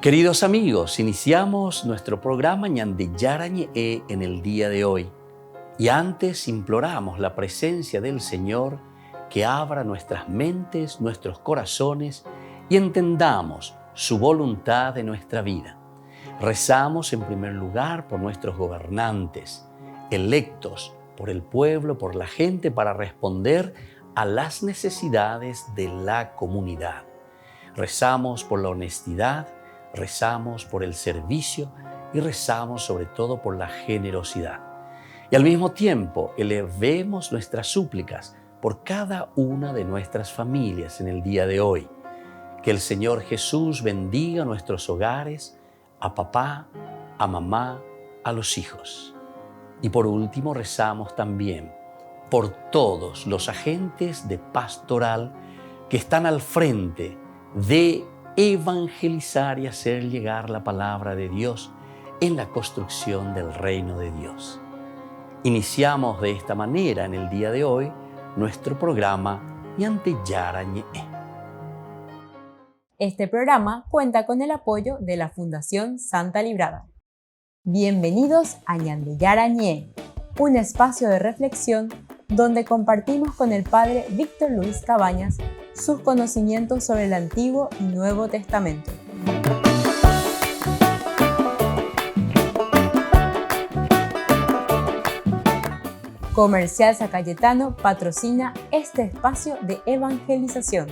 Queridos amigos, iniciamos nuestro programa Ñande Yarañe en el día de hoy. Y antes imploramos la presencia del Señor que abra nuestras mentes, nuestros corazones y entendamos su voluntad en nuestra vida. Rezamos en primer lugar por nuestros gobernantes, electos por el pueblo, por la gente, para responder a las necesidades de la comunidad. Rezamos por la honestidad, rezamos por el servicio y rezamos sobre todo por la generosidad. Y al mismo tiempo elevemos nuestras súplicas por cada una de nuestras familias en el día de hoy. Que el Señor Jesús bendiga nuestros hogares, a papá, a mamá, a los hijos. Y por último rezamos también por todos los agentes de pastoral que están al frente de evangelizar y hacer llegar la palabra de Dios en la construcción del reino de Dios. Iniciamos de esta manera en el día de hoy nuestro programa Ñande Yarañe. Este programa cuenta con el apoyo de la Fundación Santa Librada. Bienvenidos a Ñande Yarañe, un espacio de reflexión donde compartimos con el Padre Víctor Luis Cabañas sus conocimientos sobre el Antiguo y Nuevo Testamento. Comercial San Cayetano patrocina este espacio de evangelización.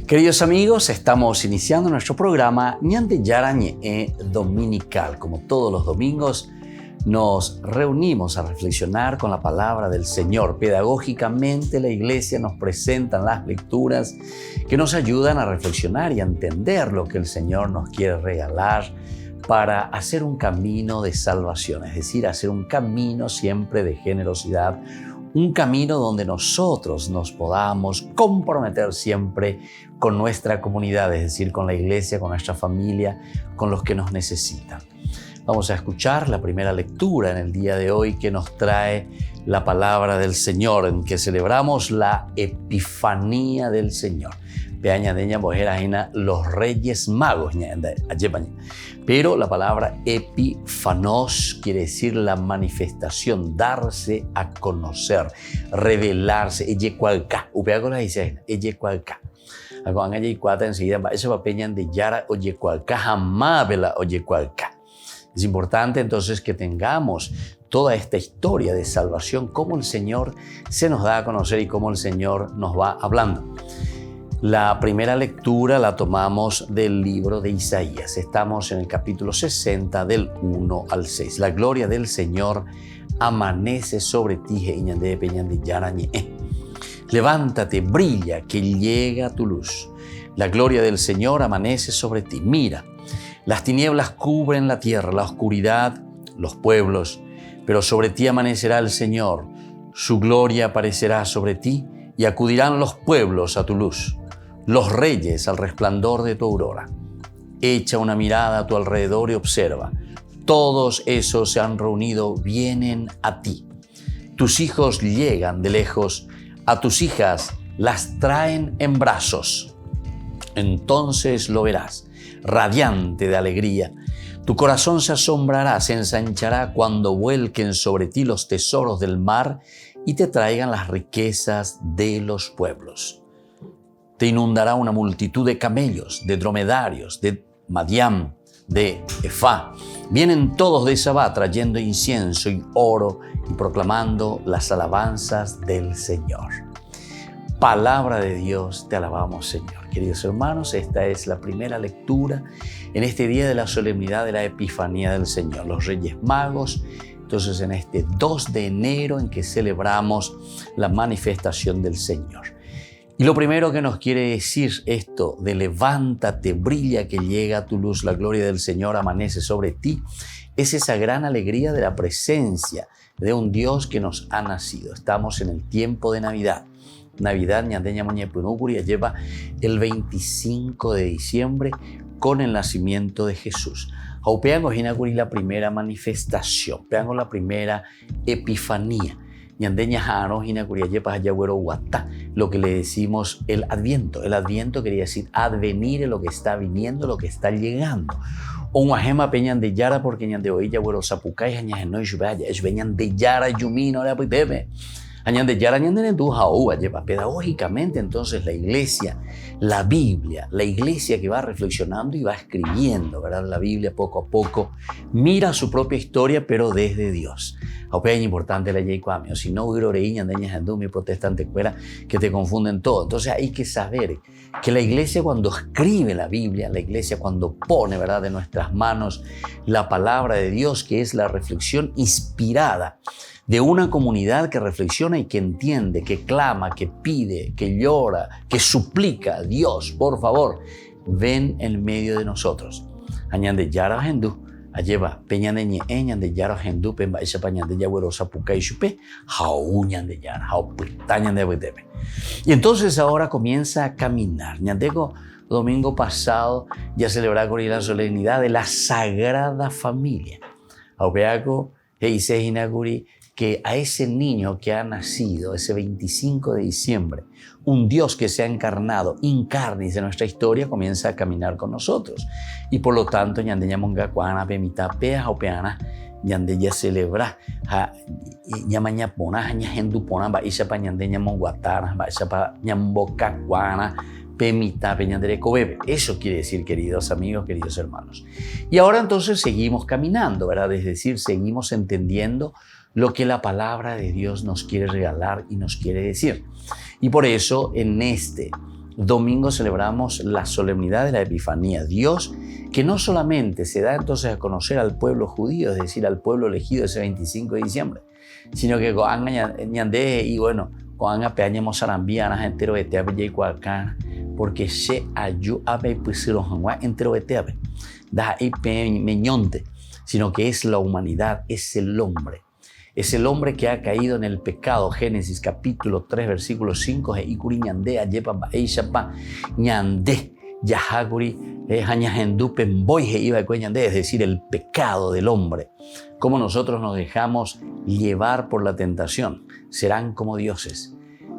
Queridos amigos, estamos iniciando nuestro programa Ñande Yarañe dominical. Como todos los domingos, nos reunimos a reflexionar con la palabra del Señor. Pedagógicamente, la Iglesia nos presenta las lecturas que nos ayudan a reflexionar y a entender lo que el Señor nos quiere regalar para hacer un camino de salvación, es decir, hacer un camino siempre de generosidad, un camino donde nosotros nos podamos comprometer siempre con nuestra comunidad, es decir, con la iglesia, con nuestra familia, con los que nos necesitan. Vamos a escuchar la primera lectura en el día de hoy que nos trae la palabra del Señor, en que celebramos la Epifanía del Señor. Los Reyes Magos. Pero la palabra epifanos quiere decir la manifestación, darse a conocer, revelarse. Es importante entonces que tengamos toda esta historia de salvación, cómo el Señor se nos da a conocer y cómo el Señor nos va hablando. La primera lectura la tomamos del libro de Isaías. Estamos en el capítulo 60 del 1 al 6. La gloria del Señor amanece sobre ti. Levántate, brilla, que llega tu luz. La gloria del Señor amanece sobre ti. Mira, las tinieblas cubren la tierra, la oscuridad, los pueblos, pero sobre ti amanecerá el Señor. Su gloria aparecerá sobre ti y acudirán los pueblos a tu luz. Los reyes al resplandor de tu aurora. Echa una mirada a tu alrededor y observa. Todos esos se han reunido, vienen a ti. Tus hijos llegan de lejos, a tus hijas las traen en brazos. Entonces lo verás, radiante de alegría. Tu corazón se asombrará, se ensanchará cuando vuelquen sobre ti los tesoros del mar y te traigan las riquezas de los pueblos. Te inundará una multitud de camellos, de dromedarios, de Madián, de Efá. Vienen todos de Sabá trayendo incienso y oro y proclamando las alabanzas del Señor. Palabra de Dios, te alabamos, Señor. Queridos hermanos, esta es la primera lectura en este día de la solemnidad de la Epifanía del Señor. Los Reyes Magos, entonces en este 2 de enero en que celebramos la manifestación del Señor. Y lo primero que nos quiere decir esto de levántate, brilla, que llega tu luz, la gloria del Señor amanece sobre ti, es esa gran alegría de la presencia de un Dios que nos ha nacido. Estamos en el tiempo de Navidad. Navidad, Ñandeña Moñepunucuria, lleva el 25 de diciembre con el nacimiento de Jesús. Aupeango Hinacuri la primera manifestación, peango la primera epifanía. ñandeña jano hina curia yepa hayagüero guatá, lo que le decimos el Adviento. El Adviento quería decir advenir, lo que está viniendo, lo que está llegando. O un ajema peñan de yara porque ñan de oilla güero zapucay añaje no yubaya, es veñan de yara yumino la pitebe. Añan de yara ñan de tu jaúa, lleva pedagógicamente entonces la iglesia, la Biblia, la iglesia que va reflexionando y va escribiendo, ¿verdad? La Biblia poco a poco mira su propia historia, pero desde Dios. Aunque es importante la ley cuamio, si no hubiera oreíña andeñas andú mi protestante fuera que te confunden todo. Entonces hay que saber que la iglesia cuando escribe la Biblia, la iglesia cuando pone, ¿verdad?, de nuestras manos la palabra de Dios, que es la reflexión inspirada de una comunidad que reflexiona y que entiende, que clama, que pide, que llora, que suplica a Dios, por favor, ven en medio de nosotros. Añan de yara hendú, alleva peñaneñe eñan de yara hendú, pemba esa pañan de yagüerosa puca y chupe, jauñan de yara, jaupitañan de betebe. Y entonces ahora comienza a caminar. Ñandego, domingo pasado, ya celebraba la solemnidad de la Sagrada Familia. Aupeaco, heise hinaguri, que a ese niño que ha nacido ese 25 de diciembre, un Dios que se ha encarnado, incarnis de nuestra historia, comienza a caminar con nosotros. Y por lo tanto, ñandeña monga cuana pemita pea o peana, ñandeña celebra, ñamaña pona, ñajendu pona, ba isa pa ñandeña monguatana, ba isa pa ñamboca cuana, pemita peñandere cobebe. Eso quiere decir, queridos amigos, queridos hermanos. Y ahora entonces seguimos caminando, ¿verdad? Es decir, seguimos entendiendo lo que la palabra de Dios nos quiere regalar y nos quiere decir. Y por eso en este domingo celebramos la solemnidad de la Epifanía. Dios que no solamente se da entonces a conocer al pueblo judío, es decir, al pueblo elegido ese 25 de diciembre, sino que ñande y bueno, cuando peañemos sarambianas entero de teabe y cuacana, porque se ayu abe pusieron entero de teabe, da y meñonte, sino que es la humanidad, es el hombre. Es el hombre que ha caído en el pecado. Génesis capítulo 3, versículo 5. Ikuri ñande ayepa baishapa ñande yahaguri hañajendupe boije iba ñande, es decir, el pecado del hombre. Como nosotros nos dejamos llevar por la tentación, serán como dioses.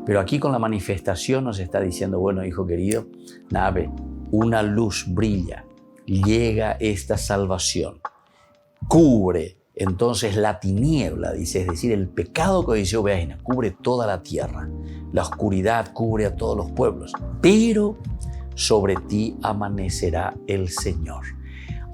Pero aquí con la manifestación nos está diciendo, bueno, hijo querido, nave, una luz brilla, llega esta salvación, cubre entonces la tiniebla, dice, es decir, el pecado que dice Oveajina, cubre toda la tierra, la oscuridad cubre a todos los pueblos, pero sobre ti amanecerá el Señor.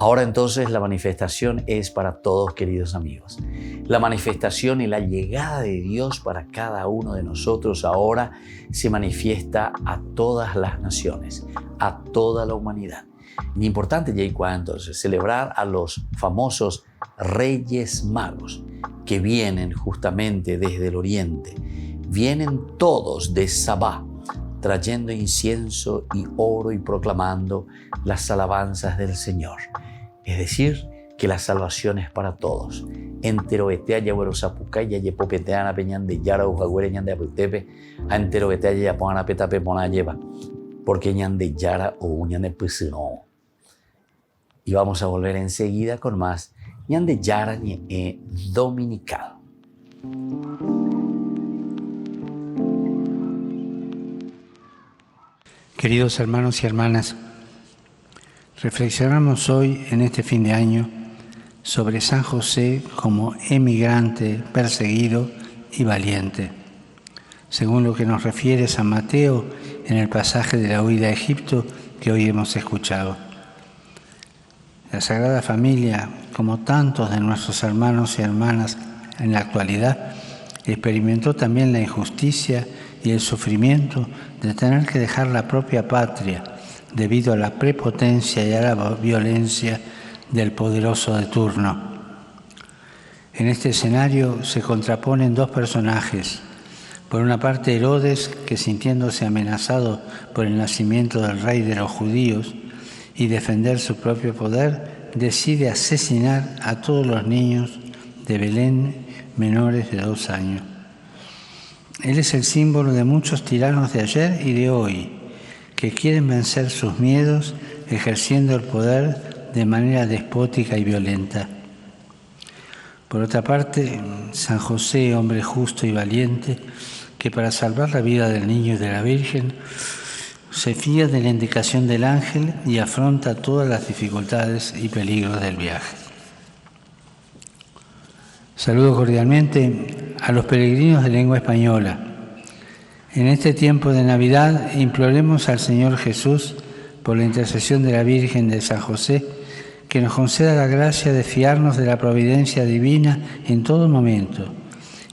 Ahora entonces la manifestación es para todos, queridos amigos. La manifestación y la llegada de Dios para cada uno de nosotros ahora se manifiesta a todas las naciones, a toda la humanidad. Y importante, Jacob, entonces, celebrar a los famosos Reyes Magos que vienen justamente desde el oriente. Vienen todos de Sabá, trayendo incienso y oro y proclamando las alabanzas del Señor. Es decir, que la salvación es para todos. Enteroetea yagüero zapucay ya yepopeteana peñan de yara ujagüere ñan de aputepe a enteroetea ya pongan a petape pona lleva porque ñan de yara o ñan de pusino. Y vamos a volver enseguida con más ñan de yara ñe dominical. Queridos hermanos y hermanas, reflexionamos hoy en este fin de año sobre San José como emigrante, perseguido y valiente. Según lo que nos refiere San Mateo en el pasaje de la huida a Egipto que hoy hemos escuchado. La Sagrada Familia, como tantos de nuestros hermanos y hermanas en la actualidad, experimentó también la injusticia y el sufrimiento de tener que dejar la propia patria debido a la prepotencia y a la violencia del poderoso de turno. En este escenario se contraponen dos personajes. Por una parte, Herodes, que sintiéndose amenazado por el nacimiento del rey de los judíos y defender su propio poder, decide asesinar a todos los niños de Belén menores de 2 años. Él es el símbolo de muchos tiranos de ayer y de hoy, que quieren vencer sus miedos ejerciendo el poder de manera despótica y violenta. Por otra parte, San José, hombre justo y valiente, que para salvar la vida del niño y de la Virgen, se fía de la indicación del ángel y afronta todas las dificultades y peligros del viaje. Saludo cordialmente a los peregrinos de lengua española. En este tiempo de Navidad imploremos al Señor Jesús, por la intercesión de la Virgen de San José, que nos conceda la gracia de fiarnos de la providencia divina en todo momento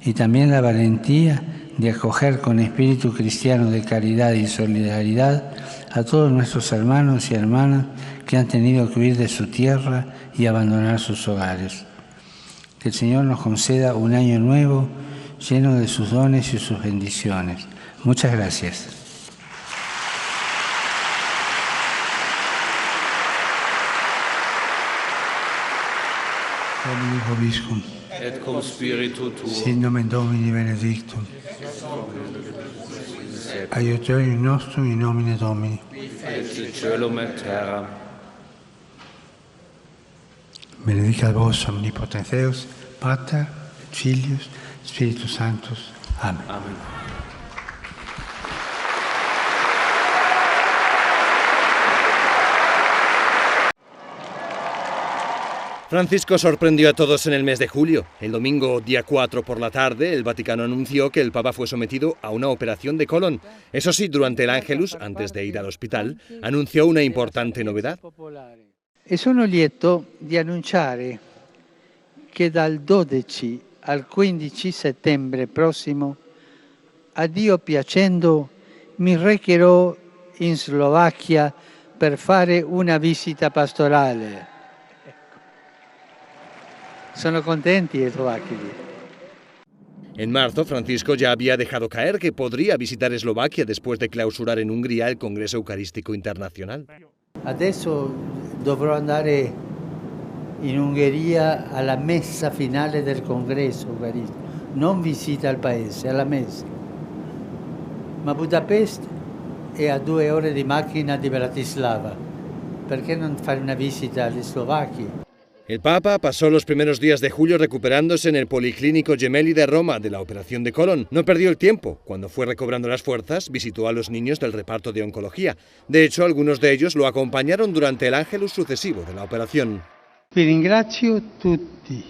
y también la valentía de acoger con espíritu cristiano de caridad y solidaridad a todos nuestros hermanos y hermanas que han tenido que huir de su tierra y abandonar sus hogares. Que el Señor nos conceda un año nuevo lleno de sus dones y sus bendiciones. Muchas gracias. Domini vobiscum. Et cum spiritu tuo. Sit nomen Domini benedictum. Aiuterium nostrum in nomine Domini. Et caelum et terram. Benedicat vos omnipotens Deus, Pater, et Filius, Spiritus Sanctus. Amen. Amen. Francisco sorprendió a todos en el mes de julio. El domingo, día 4 por la tarde, el Vaticano anunció que el Papa fue sometido a una operación de colon. Eso sí, durante el Ángelus, antes de ir al hospital, anunció una importante novedad. E sono lieto di annunciare che dal 12 al 15 settembre prossimo, a Dio piacendo, mi recherò in Slovacchia per fare una visita pastorale. Sono contenti i slovacchi. En marzo, Francisco ya había dejado caer que podría visitar Eslovaquia después de clausurar en Hungría el Congreso Eucarístico Internacional. Adesso dovrò andare in Ungheria alla messa finale del Congresso Eucaristico, non visita al paese, alla messa. Ma Budapest è a 2 ore di macchina di Bratislava. Perché non fare una visita agli slovacchi? El Papa pasó los primeros días de julio recuperándose en el Policlínico Gemelli de Roma de la operación de colon. No perdió el tiempo. Cuando fue recobrando las fuerzas, visitó a los niños del reparto de oncología. De hecho, algunos de ellos lo acompañaron durante el ángelus sucesivo de la operación. Vi ringrazio tutti.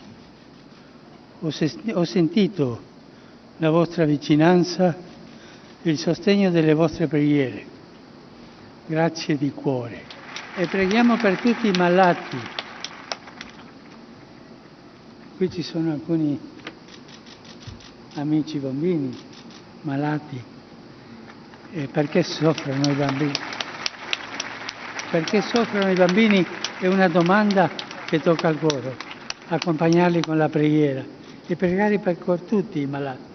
Ho sentito la vostra vicinanza, il sostegno delle vostre preghiere. Grazie di cuore. E preghiamo per tutti i malati. Qui ci sono alcuni amici bambini malati. Perché soffrono i bambini? Perché soffrono i bambini è una domanda che tocca al cuore. Accompagnarli con la preghiera e pregare per tutti i malati.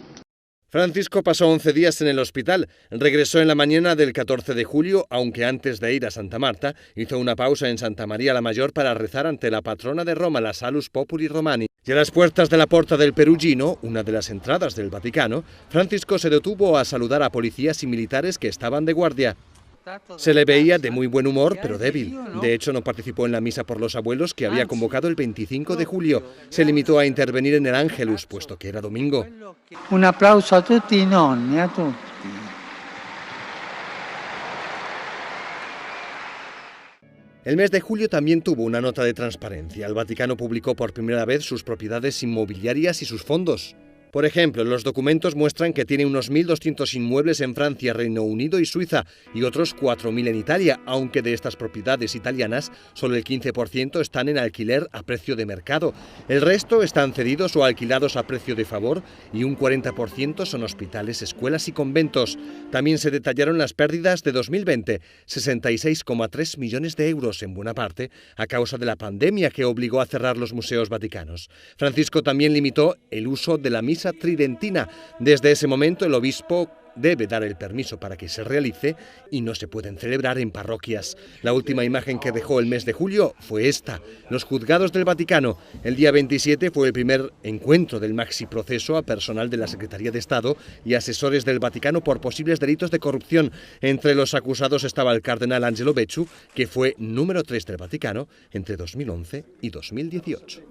Francisco pasó 11 días en el hospital. Regresó en la mañana del 14 de julio, aunque antes de ir a Santa Marta, hizo una pausa en Santa María la Mayor para rezar ante la patrona de Roma, la Salus Populi Romani. Y a las puertas de la Porta del Perugino, una de las entradas del Vaticano, Francisco se detuvo a saludar a policías y militares que estaban de guardia. Se le veía de muy buen humor, pero débil. De hecho, no participó en la misa por los abuelos que había convocado el 25 de julio. Se limitó a intervenir en el Ángelus, puesto que era domingo. Un applauso a tutti i nonni, a tutti. El mes de julio también tuvo una nota de transparencia. El Vaticano publicó por primera vez sus propiedades inmobiliarias y sus fondos. Por ejemplo, los documentos muestran que tiene unos 1.200 inmuebles en Francia, Reino Unido y Suiza y otros 4.000 en Italia, aunque de estas propiedades italianas solo el 15% están en alquiler a precio de mercado. El resto están cedidos o alquilados a precio de favor y un 40% son hospitales, escuelas y conventos. También se detallaron las pérdidas de 2020, 66,3 millones de euros, en buena parte a causa de la pandemia que obligó a cerrar los museos vaticanos. Francisco también limitó el uso de la misa tridentina. Desde ese momento el obispo debe dar el permiso para que se realice y no se pueden celebrar en parroquias. La última imagen que dejó el mes de julio fue esta, los juzgados del Vaticano. El día 27 fue el primer encuentro del maxi proceso a personal de la Secretaría de Estado y asesores del Vaticano por posibles delitos de corrupción. Entre los acusados estaba el cardenal Angelo Becciu, que fue número 3 del Vaticano entre 2011 y 2018.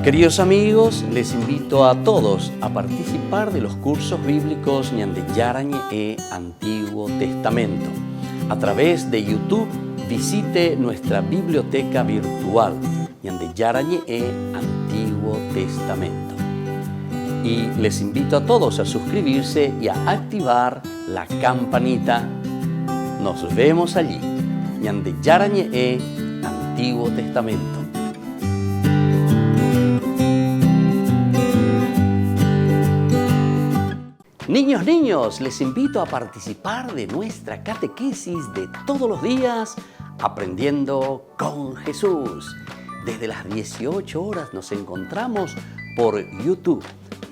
Queridos amigos, les invito a todos a participar de los cursos bíblicos Ñande Yarañe e Antiguo Testamento. A través de YouTube, visite nuestra biblioteca virtual Ñande Yarañe e Antiguo Testamento. Y les invito a todos a suscribirse y a activar la campanita. Nos vemos allí. Ñande Yarañe e Antiguo Testamento. Niños, les invito a participar de nuestra catequesis de todos los días, Aprendiendo con Jesús. Desde las 18 horas nos encontramos por YouTube.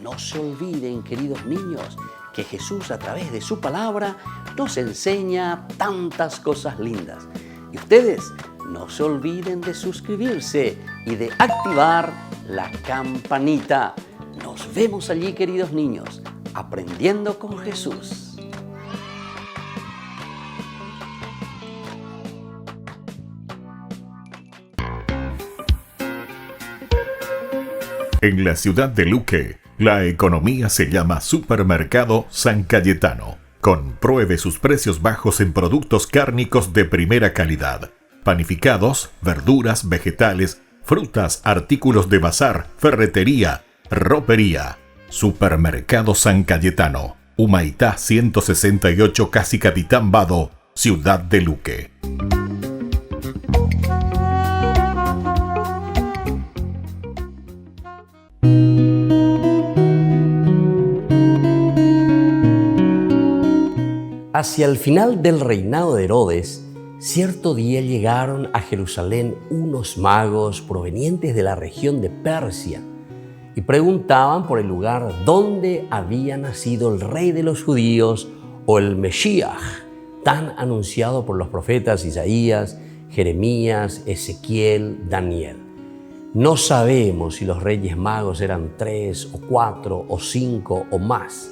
No se olviden, queridos niños, que Jesús a través de su palabra nos enseña tantas cosas lindas. Y ustedes no se olviden de suscribirse y de activar la campanita. Nos vemos allí, queridos niños. Aprendiendo con Jesús. En la ciudad de Luque, la economía se llama Supermercado San Cayetano. Compruebe sus precios bajos en productos cárnicos de primera calidad. Panificados, verduras, vegetales, frutas, artículos de bazar, ferretería, ropería. Supermercado San Cayetano, Humaitá 168, casi Capitán Vado, Ciudad de Luque. Hacia el final del reinado de Herodes, cierto día llegaron a Jerusalén unos magos provenientes de la región de Persia y preguntaban por el lugar donde había nacido el rey de los judíos o el Mesías, tan anunciado por los profetas Isaías, Jeremías, Ezequiel, Daniel. No sabemos si los reyes magos eran 3 o 4 o 5 o más.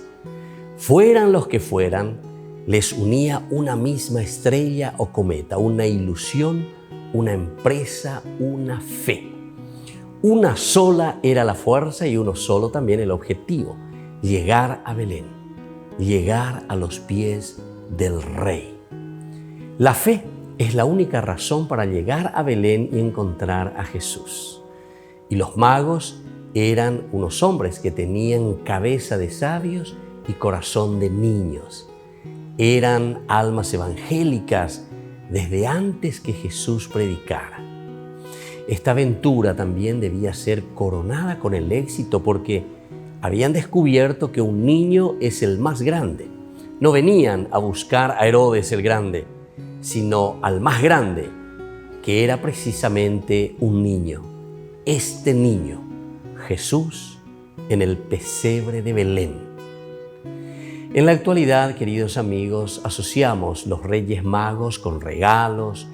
Fueran los que fueran, les unía una misma estrella o cometa, una ilusión, una empresa, una fe. Una sola era la fuerza y uno solo también el objetivo: llegar a Belén, llegar a los pies del Rey. La fe es la única razón para llegar a Belén y encontrar a Jesús. Y los magos eran unos hombres que tenían cabeza de sabios y corazón de niños. Eran almas evangélicas desde antes que Jesús predicara. Esta aventura también debía ser coronada con el éxito porque habían descubierto que un niño es el más grande. No venían a buscar a Herodes el Grande, sino al más grande, que era precisamente un niño. Este niño, Jesús, en el pesebre de Belén. En la actualidad, queridos amigos, asociamos los Reyes Magos con regalos,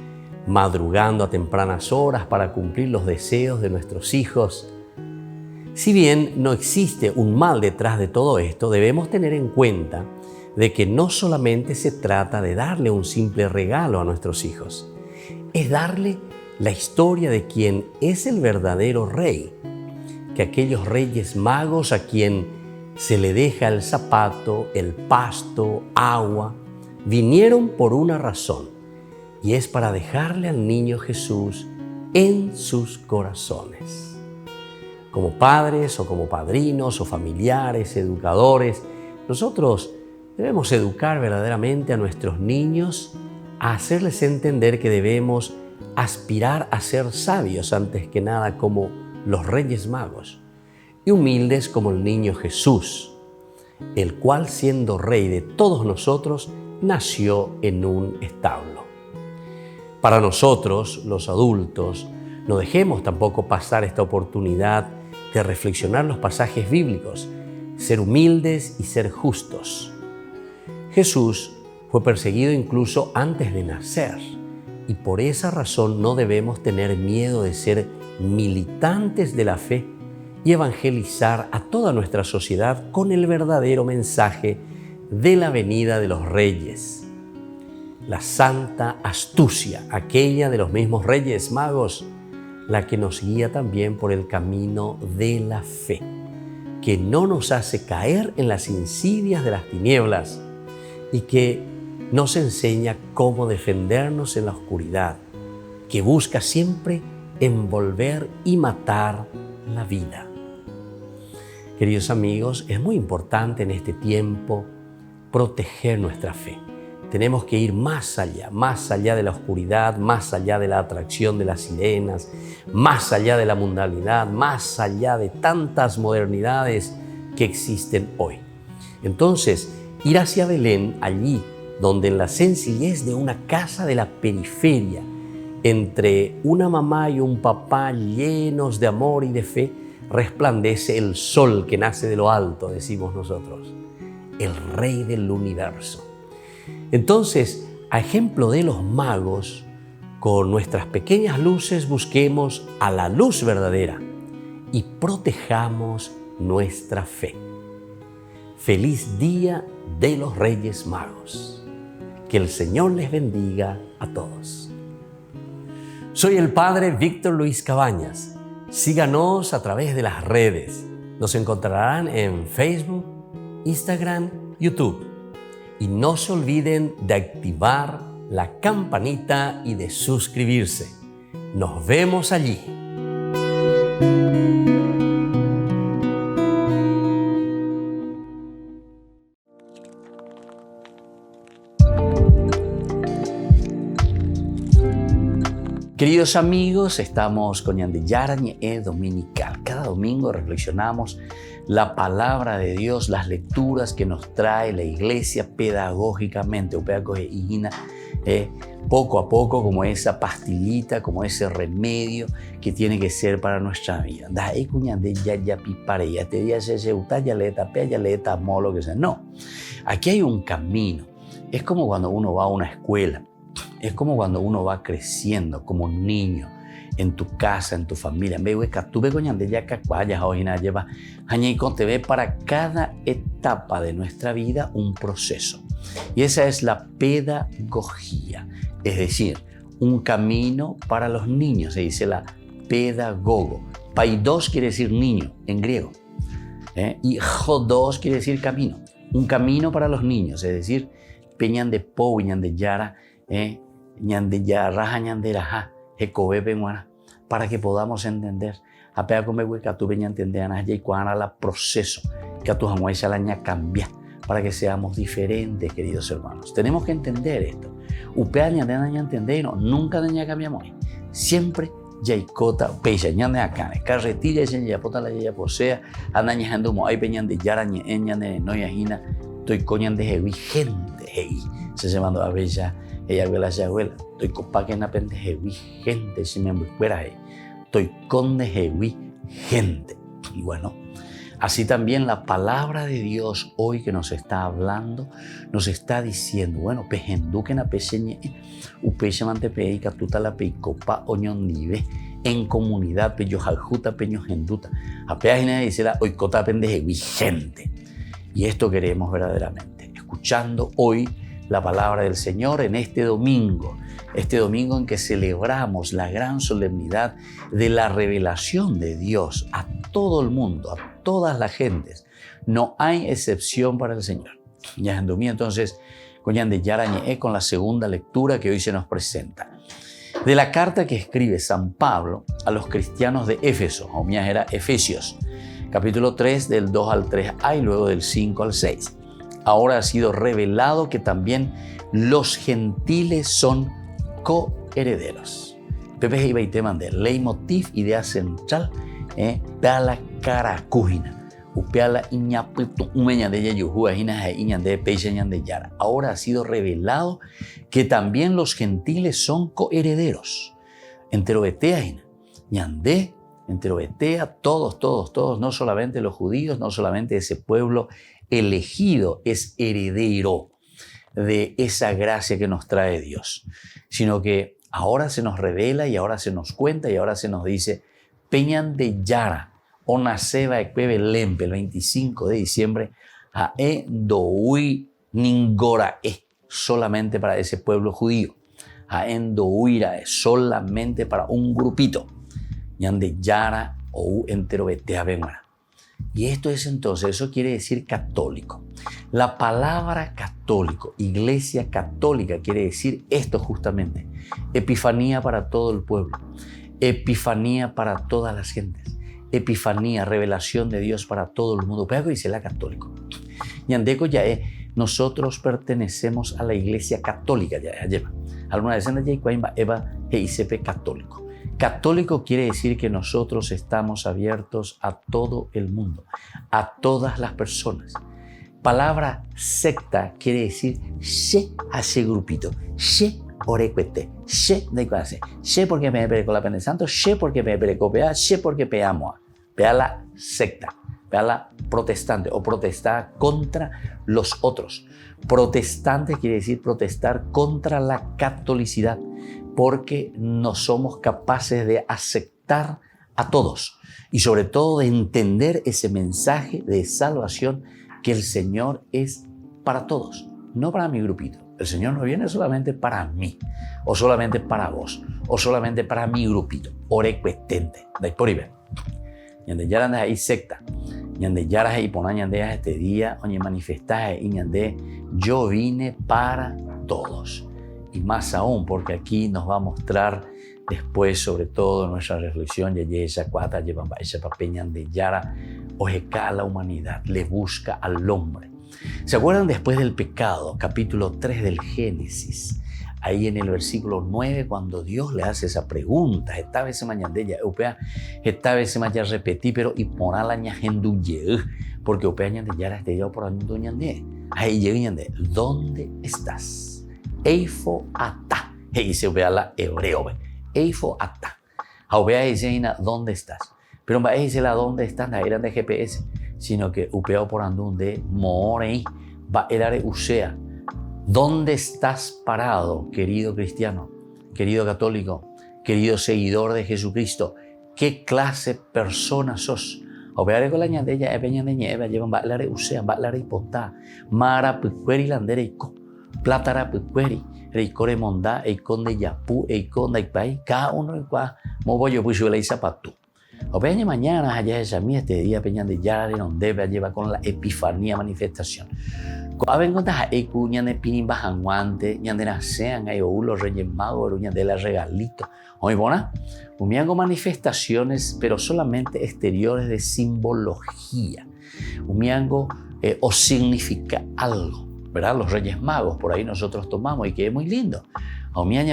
madrugando a tempranas horas para cumplir los deseos de nuestros hijos. Si bien no existe un mal detrás de todo esto, debemos tener en cuenta de que no solamente se trata de darle un simple regalo a nuestros hijos, es darle la historia de quien es el verdadero rey, que aquellos Reyes Magos a quien se le deja el zapato, el pasto, agua, vinieron por una razón, y es para dejarle al niño Jesús en sus corazones. Como padres o como padrinos o familiares, educadores, nosotros debemos educar verdaderamente a nuestros niños, a hacerles entender que debemos aspirar a ser sabios antes que nada como los Reyes Magos y humildes como el niño Jesús, el cual siendo Rey de todos nosotros nació en un establo. Para nosotros, los adultos, no dejemos tampoco pasar esta oportunidad de reflexionar los pasajes bíblicos, ser humildes y ser justos. Jesús fue perseguido incluso antes de nacer y por esa razón no debemos tener miedo de ser militantes de la fe y evangelizar a toda nuestra sociedad con el verdadero mensaje de la venida de los reyes. la santa astucia, aquella de los mismos Reyes Magos, la que nos guía también por el camino de la fe, que no nos hace caer en las insidias de las tinieblas y que nos enseña cómo defendernos en la oscuridad, que busca siempre envolver y matar la vida. Queridos amigos, es muy importante en este tiempo proteger nuestra fe. Tenemos que ir más allá de la oscuridad, más allá de la atracción de las sirenas, más allá de la mundanalidad, más allá de tantas modernidades que existen hoy. Entonces, ir hacia Belén, allí donde en la sencillez de una casa de la periferia, entre una mamá y un papá llenos de amor y de fe, resplandece el sol que nace de lo alto, decimos nosotros, el Rey del universo. Entonces, a ejemplo de los magos, con nuestras pequeñas luces busquemos a la luz verdadera y protejamos nuestra fe. Feliz Día de los Reyes Magos. Que el Señor les bendiga a todos. Soy el Padre Víctor Luis Cabañas. Síganos a través de las redes. Nos encontrarán en Facebook, Instagram, YouTube. Y no se olviden de activar la campanita y de suscribirse. Nos vemos allí. Queridos amigos, estamos con Ñandeyara Ñe'e Dominical. Cada domingo reflexionamos la palabra de Dios, las lecturas que nos trae la iglesia pedagógicamente, poco a poco, como esa pastillita, como ese remedio que tiene que ser para nuestra vida. No, aquí hay un camino. Es como cuando uno va a una escuela. Es como cuando uno va creciendo como un niño en tu casa, en tu familia. Te ve para cada etapa de nuestra vida un proceso. Y esa es la pedagogía, es decir, un camino para los niños. Se dice la pedagogo. Paidos quiere decir niño en griego. Y jodos quiere decir camino. Un camino para los niños, es decir, peñan de po, ñan de yara, para que podamos entender proceso que cambia para que seamos diferentes, queridos hermanos. Tenemos que entender esto. Nunca cambiamos. Siempre Yaikota, Pecha, ñande acá, carretilla, ya pota la ya posea, anañando mo, hay peñan de yarañe, ñande no yajina, estoy coñan de heavy, gente, heavy, se llamando a bella. Ella ve la abuela, estoy copa que na pendejewi gente, si me fuera ahí, estoy con dejewi gente. Y bueno, así también la palabra de Dios hoy que nos está hablando, nos está diciendo, bueno, pejendu que na peseñe, upeche mantepei, catuta la peicopa, oñon nive, en comunidad, peyo jaljuta, peño genduta, apeajina dice la oicota pendejewi gente. Y esto queremos verdaderamente, escuchando hoy la palabra del Señor en este domingo en que celebramos la gran solemnidad de la revelación de Dios a todo el mundo, a todas las gentes. No hay excepción para el Señor. Ya en domingo entonces, con la segunda lectura que hoy se nos presenta. De la carta que escribe San Pablo a los cristianos de Éfeso, o era Efesios, capítulo 3 del 2 al 3a y luego del 5 al 6. Ahora ha sido revelado que también los gentiles son coherederos. Pepe iba y te mandé leitmotiv, idea central, la cara cujina. Upeala iñaputu umeña de yayuhua hina iñan de peiseñan de yara. Ahora ha sido revelado que también los gentiles son coherederos. Enterobetea hina. Ñande, enterobetea, todos, no solamente los judíos, no solamente ese pueblo elegido es heredero de esa gracia que nos trae Dios, sino que ahora se nos revela y ahora se nos cuenta y ahora se nos dice peñan de yara o naceba ekpebe lempe el 25 de diciembre a doui ningora solamente para ese pueblo judío. Haendo huira es solamente para un grupito. Ñande yara o entero betea benguara. Y esto es entonces, eso quiere decir católico. La palabra católico, iglesia católica, quiere decir esto justamente. Epifanía para todo el pueblo. Epifanía para todas las gentes. Epifanía, revelación de Dios para todo el mundo. Pero dice la católico. Ñandeco ya es, nosotros pertenecemos a la iglesia católica. Ya lleva. Alguna vez en la Eva ICP católico. Católico quiere decir que nosotros estamos abiertos a todo el mundo, a todas las personas. Palabra secta quiere decir she a ese grupito, she orecuete, she de clase, she porque me peleé con la Pene Santo, she porque me peleé con pea, she porque peamos, pea la secta, pea la protestante o protestar contra los otros. Protestante quiere decir protestar contra la catolicidad, porque no somos capaces de aceptar a todos y sobre todo de entender ese mensaje de salvación que el Señor es para todos, no para mi grupito. El Señor no viene solamente para mí, o solamente para vos, o solamente para mi grupito. Orecuetente, de por ahí ven. Ñande ya andas ahí secta, ñande ya ahí ponan ñande este día, oye manifestaje y ñande yo vine para todos. Y más aún, porque aquí nos va a mostrar después, sobre todo en nuestra reflexión, esa cuata lleva esa papeña de Yara, ojeca a la humanidad, le busca al hombre. ¿Se acuerdan después del pecado, capítulo 3 del Génesis? Ahí en el versículo 9, cuando Dios le hace esa pregunta, esta vez se mañana de ella, esta vez se mañana repetí, pero y por la ñajendu ye, porque opea ñande Yara este día por año ñande. Ahí llega ñande, ¿dónde estás? Eifo ata. Y se vea la hebreo. Eifo ata. Aubea dice, ¿dónde estás? Pero va a decir la dónde están, la eran de GPS, sino que upeo por andún de morei, va a er usea. ¿Dónde estás parado, querido cristiano, querido católico, querido seguidor de Jesucristo? ¿Qué clase de persona sos? Aubea con la ñandella, peña de nieve, llevan va a er usea, va a er hipotá, mara puqueri landereico. Plátara puqueri, reicore mondá, eiconde yapú, eiconda ipai, cada uno igual, mobollo puyo le zapatú. O peña mañana, allá esa mía, este día, peña de Yara, de donde lleva con la epifanía manifestación. A ver, cuando eicu, ñande pinin bajanguante, ñande nacean, hay los reyes magos, ñande la regalito. Oye, bona, humiango manifestaciones, pero solamente exteriores de simbología. Humiango o significa algo. ¿Verdad? Los Reyes Magos, por ahí nosotros tomamos y que es muy lindo. Porque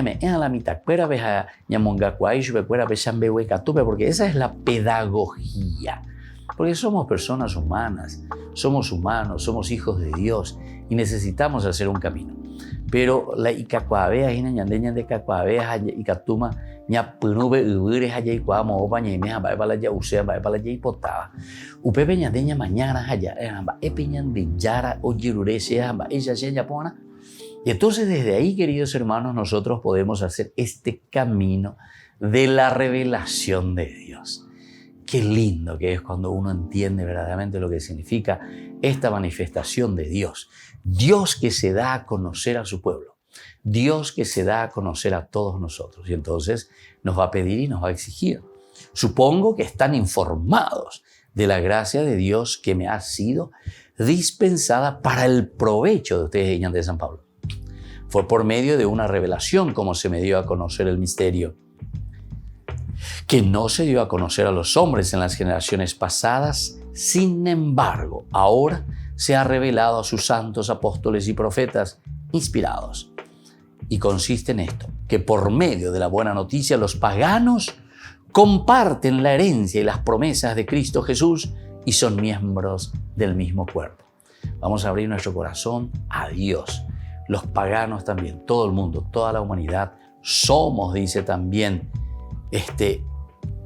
esa es la pedagogía. Porque somos personas humanas, somos humanos, somos hijos de Dios y necesitamos hacer un camino. Pero la icacuabea, ñandeña de cacuabea, icatuma, ña punube, ubires, allá y cuamo, opa, ñemeja, va para allá, usea, va para allá y potaba. Upepe ñandeña mañana, allá, epeñan de yara, o yirurese, ella se yapona. Y entonces desde ahí, queridos hermanos, nosotros podemos hacer este camino de la revelación de Dios. Qué lindo que es cuando uno entiende verdaderamente lo que significa esta manifestación de Dios. Dios que se da a conocer a su pueblo. Dios que se da a conocer a todos nosotros. Y entonces nos va a pedir y nos va a exigir. Supongo que están informados de la gracia de Dios que me ha sido dispensada para el provecho de ustedes, niñas de San Pablo. Fue por medio de una revelación como se me dio a conocer el misterio, que no se dio a conocer a los hombres en las generaciones pasadas. Sin embargo, ahora se ha revelado a sus santos apóstoles y profetas inspirados. Y consiste en esto, que por medio de la buena noticia los paganos comparten la herencia y las promesas de Cristo Jesús y son miembros del mismo cuerpo. Vamos a abrir nuestro corazón a Dios. Los paganos también, todo el mundo, toda la humanidad, somos, dice también,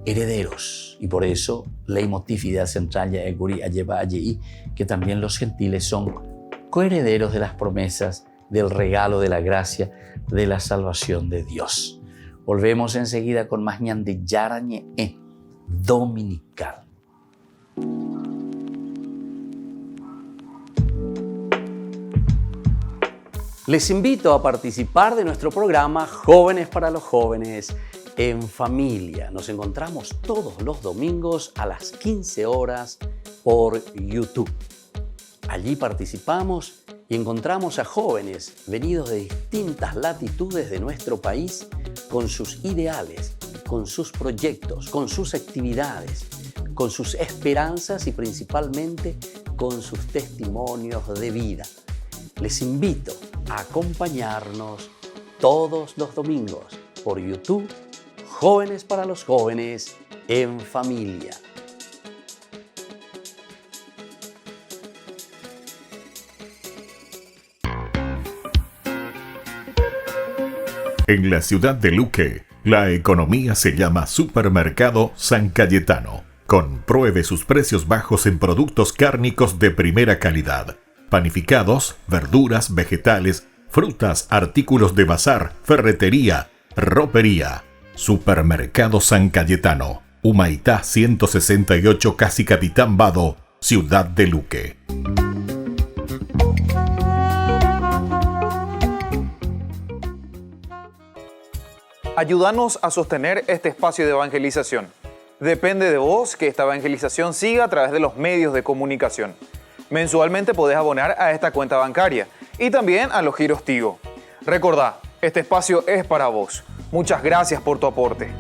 herederos. Y por eso, leitmotiv central ya lleva allí, que también los gentiles son coherederos de las promesas, del regalo de la gracia, de la salvación de Dios. Volvemos enseguida con más ñande yarañe dominical. Les invito a participar de nuestro programa Jóvenes para los Jóvenes en Familia. Nos encontramos todos los domingos a las 15 horas por YouTube. Allí participamos y encontramos a jóvenes venidos de distintas latitudes de nuestro país con sus ideales, con sus proyectos, con sus actividades, con sus esperanzas y principalmente con sus testimonios de vida. Les invito a acompañarnos todos los domingos por YouTube, Jóvenes para los Jóvenes en Familia. En la ciudad de Luque, la economía se llama Supermercado San Cayetano. Compruebe sus precios bajos en productos cárnicos de primera calidad. Panificados, verduras, vegetales, frutas, artículos de bazar, ferretería, ropería. Supermercado San Cayetano, Humaitá 168, Casi Capitán Vado, Ciudad de Luque. Ayúdanos a sostener este espacio de evangelización. Depende de vos que esta evangelización siga a través de los medios de comunicación. Mensualmente podés abonar a esta cuenta bancaria y también a los giros Tigo. Recordá, este espacio es para vos. Muchas gracias por tu aporte.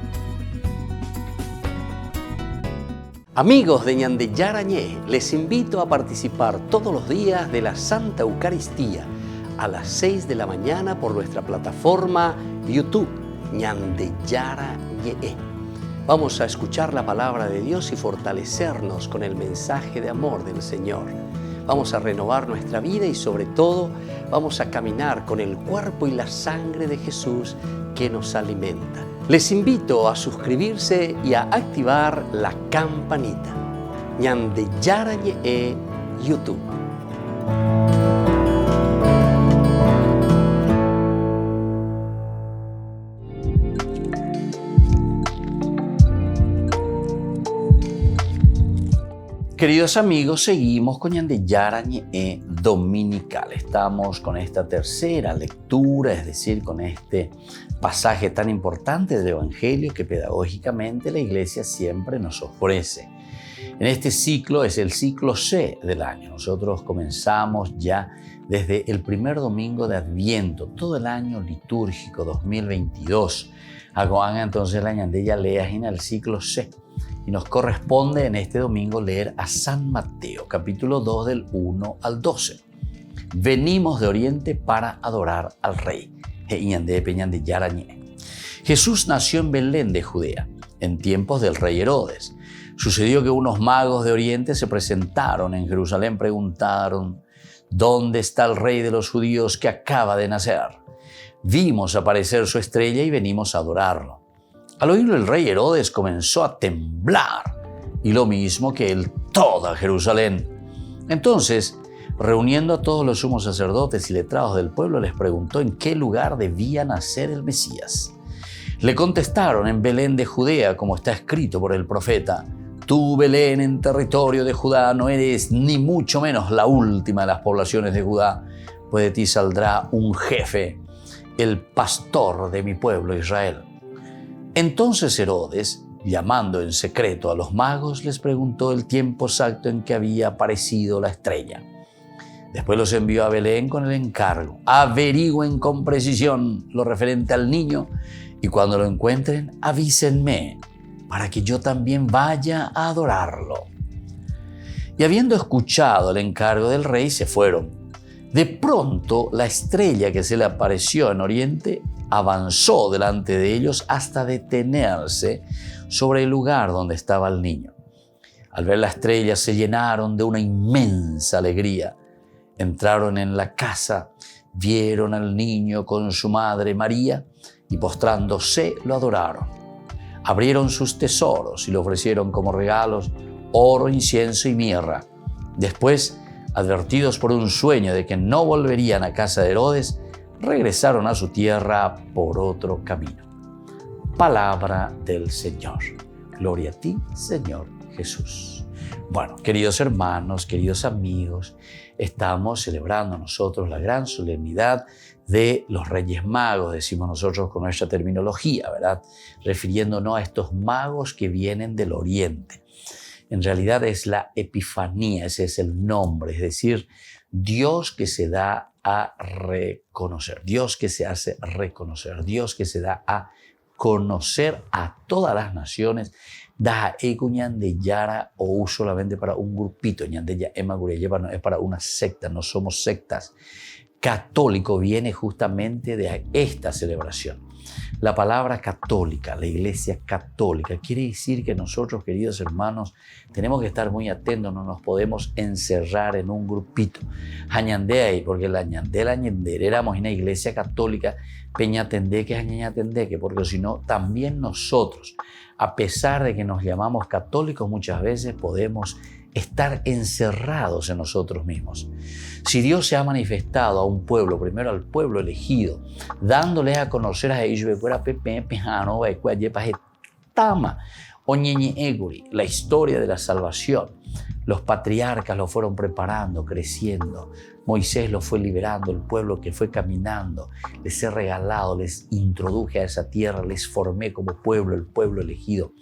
Amigos de Ñandeyara Ñé, les invito a participar todos los días de la Santa Eucaristía a las 6 de la mañana por nuestra plataforma YouTube, Ñandeyara Ñé. Vamos a escuchar la palabra de Dios y fortalecernos con el mensaje de amor del Señor. Vamos a renovar nuestra vida y sobre todo vamos a caminar con el cuerpo y la sangre de Jesús que nos alimenta. Les invito a suscribirse y a activar la campanita. Ñandeyara Ñé YouTube. Queridos amigos, seguimos con Ñandeyara Ñé Dominical. Estamos con esta tercera lectura, es decir, con este pasaje tan importante del Evangelio que pedagógicamente la Iglesia siempre nos ofrece. En este ciclo es el ciclo C del año. Nosotros comenzamos ya desde el primer domingo de Adviento, todo el año litúrgico 2022. Hagan entonces la Ñandeya Leas en el ciclo C. Y nos corresponde en este domingo leer a San Mateo, capítulo 2 del 1 al 12. Venimos de Oriente para adorar al Rey. Jesús nació en Belén de Judea, en tiempos del rey Herodes. Sucedió que unos magos de Oriente se presentaron en Jerusalén, preguntaron: ¿dónde está el Rey de los judíos que acaba de nacer? Vimos aparecer su estrella y venimos a adorarlo. Al oírlo, el rey Herodes comenzó a temblar, y lo mismo que él toda Jerusalén. Entonces, reuniendo a todos los sumos sacerdotes y letrados del pueblo, les preguntó en qué lugar debía nacer el Mesías. Le contestaron: en Belén de Judea, como está escrito por el profeta: tú, Belén, en territorio de Judá, no eres ni mucho menos la última de las poblaciones de Judá, pues de ti saldrá un jefe, el pastor de mi pueblo Israel. Entonces Herodes, llamando en secreto a los magos, les preguntó el tiempo exacto en que había aparecido la estrella. Después los envió a Belén con el encargo: averigüen con precisión lo referente al niño y cuando lo encuentren, avísenme para que yo también vaya a adorarlo. Y habiendo escuchado el encargo del rey, se fueron. De pronto, la estrella que se le apareció en Oriente avanzó delante de ellos hasta detenerse sobre el lugar donde estaba el niño. Al ver la estrella se llenaron de una inmensa alegría. Entraron en la casa, vieron al niño con su madre María y postrándose lo adoraron. Abrieron sus tesoros y le ofrecieron como regalos oro, incienso y mirra. Después, advertidos por un sueño de que no volverían a casa de Herodes, regresaron a su tierra por otro camino. Palabra del Señor. Gloria a ti, Señor Jesús. Bueno, queridos hermanos, queridos amigos, estamos celebrando nosotros la gran solemnidad de los Reyes Magos, decimos nosotros con nuestra terminología, ¿verdad? Refiriéndonos a estos magos que vienen del Oriente. En realidad es la Epifanía, ese es el nombre, es decir, Dios que se da a reconocer, Dios que se hace reconocer, Dios que se da a conocer a todas las naciones, da de Yara o solamente para un grupito, Ñandeya Emagureyeva no es para una secta, no somos sectas. Católico viene justamente de esta celebración. La palabra católica, la iglesia católica, quiere decir que nosotros, queridos hermanos, tenemos que estar muy atentos, no nos podemos encerrar en un grupito. Añandea, porque la ñandera éramos una iglesia católica, peñatendeque, añañatendeque, porque si no, también nosotros, a pesar de que nos llamamos católicos, muchas veces podemos estar encerrados en nosotros mismos. Si Dios se ha manifestado a un pueblo, primero al pueblo elegido, dándoles a conocer a ellos, la historia de la salvación, los patriarcas lo fueron preparando, creciendo, Moisés lo fue liberando, el pueblo que fue caminando, les he regalado, les introduje a esa tierra, les formé como pueblo, el pueblo elegido.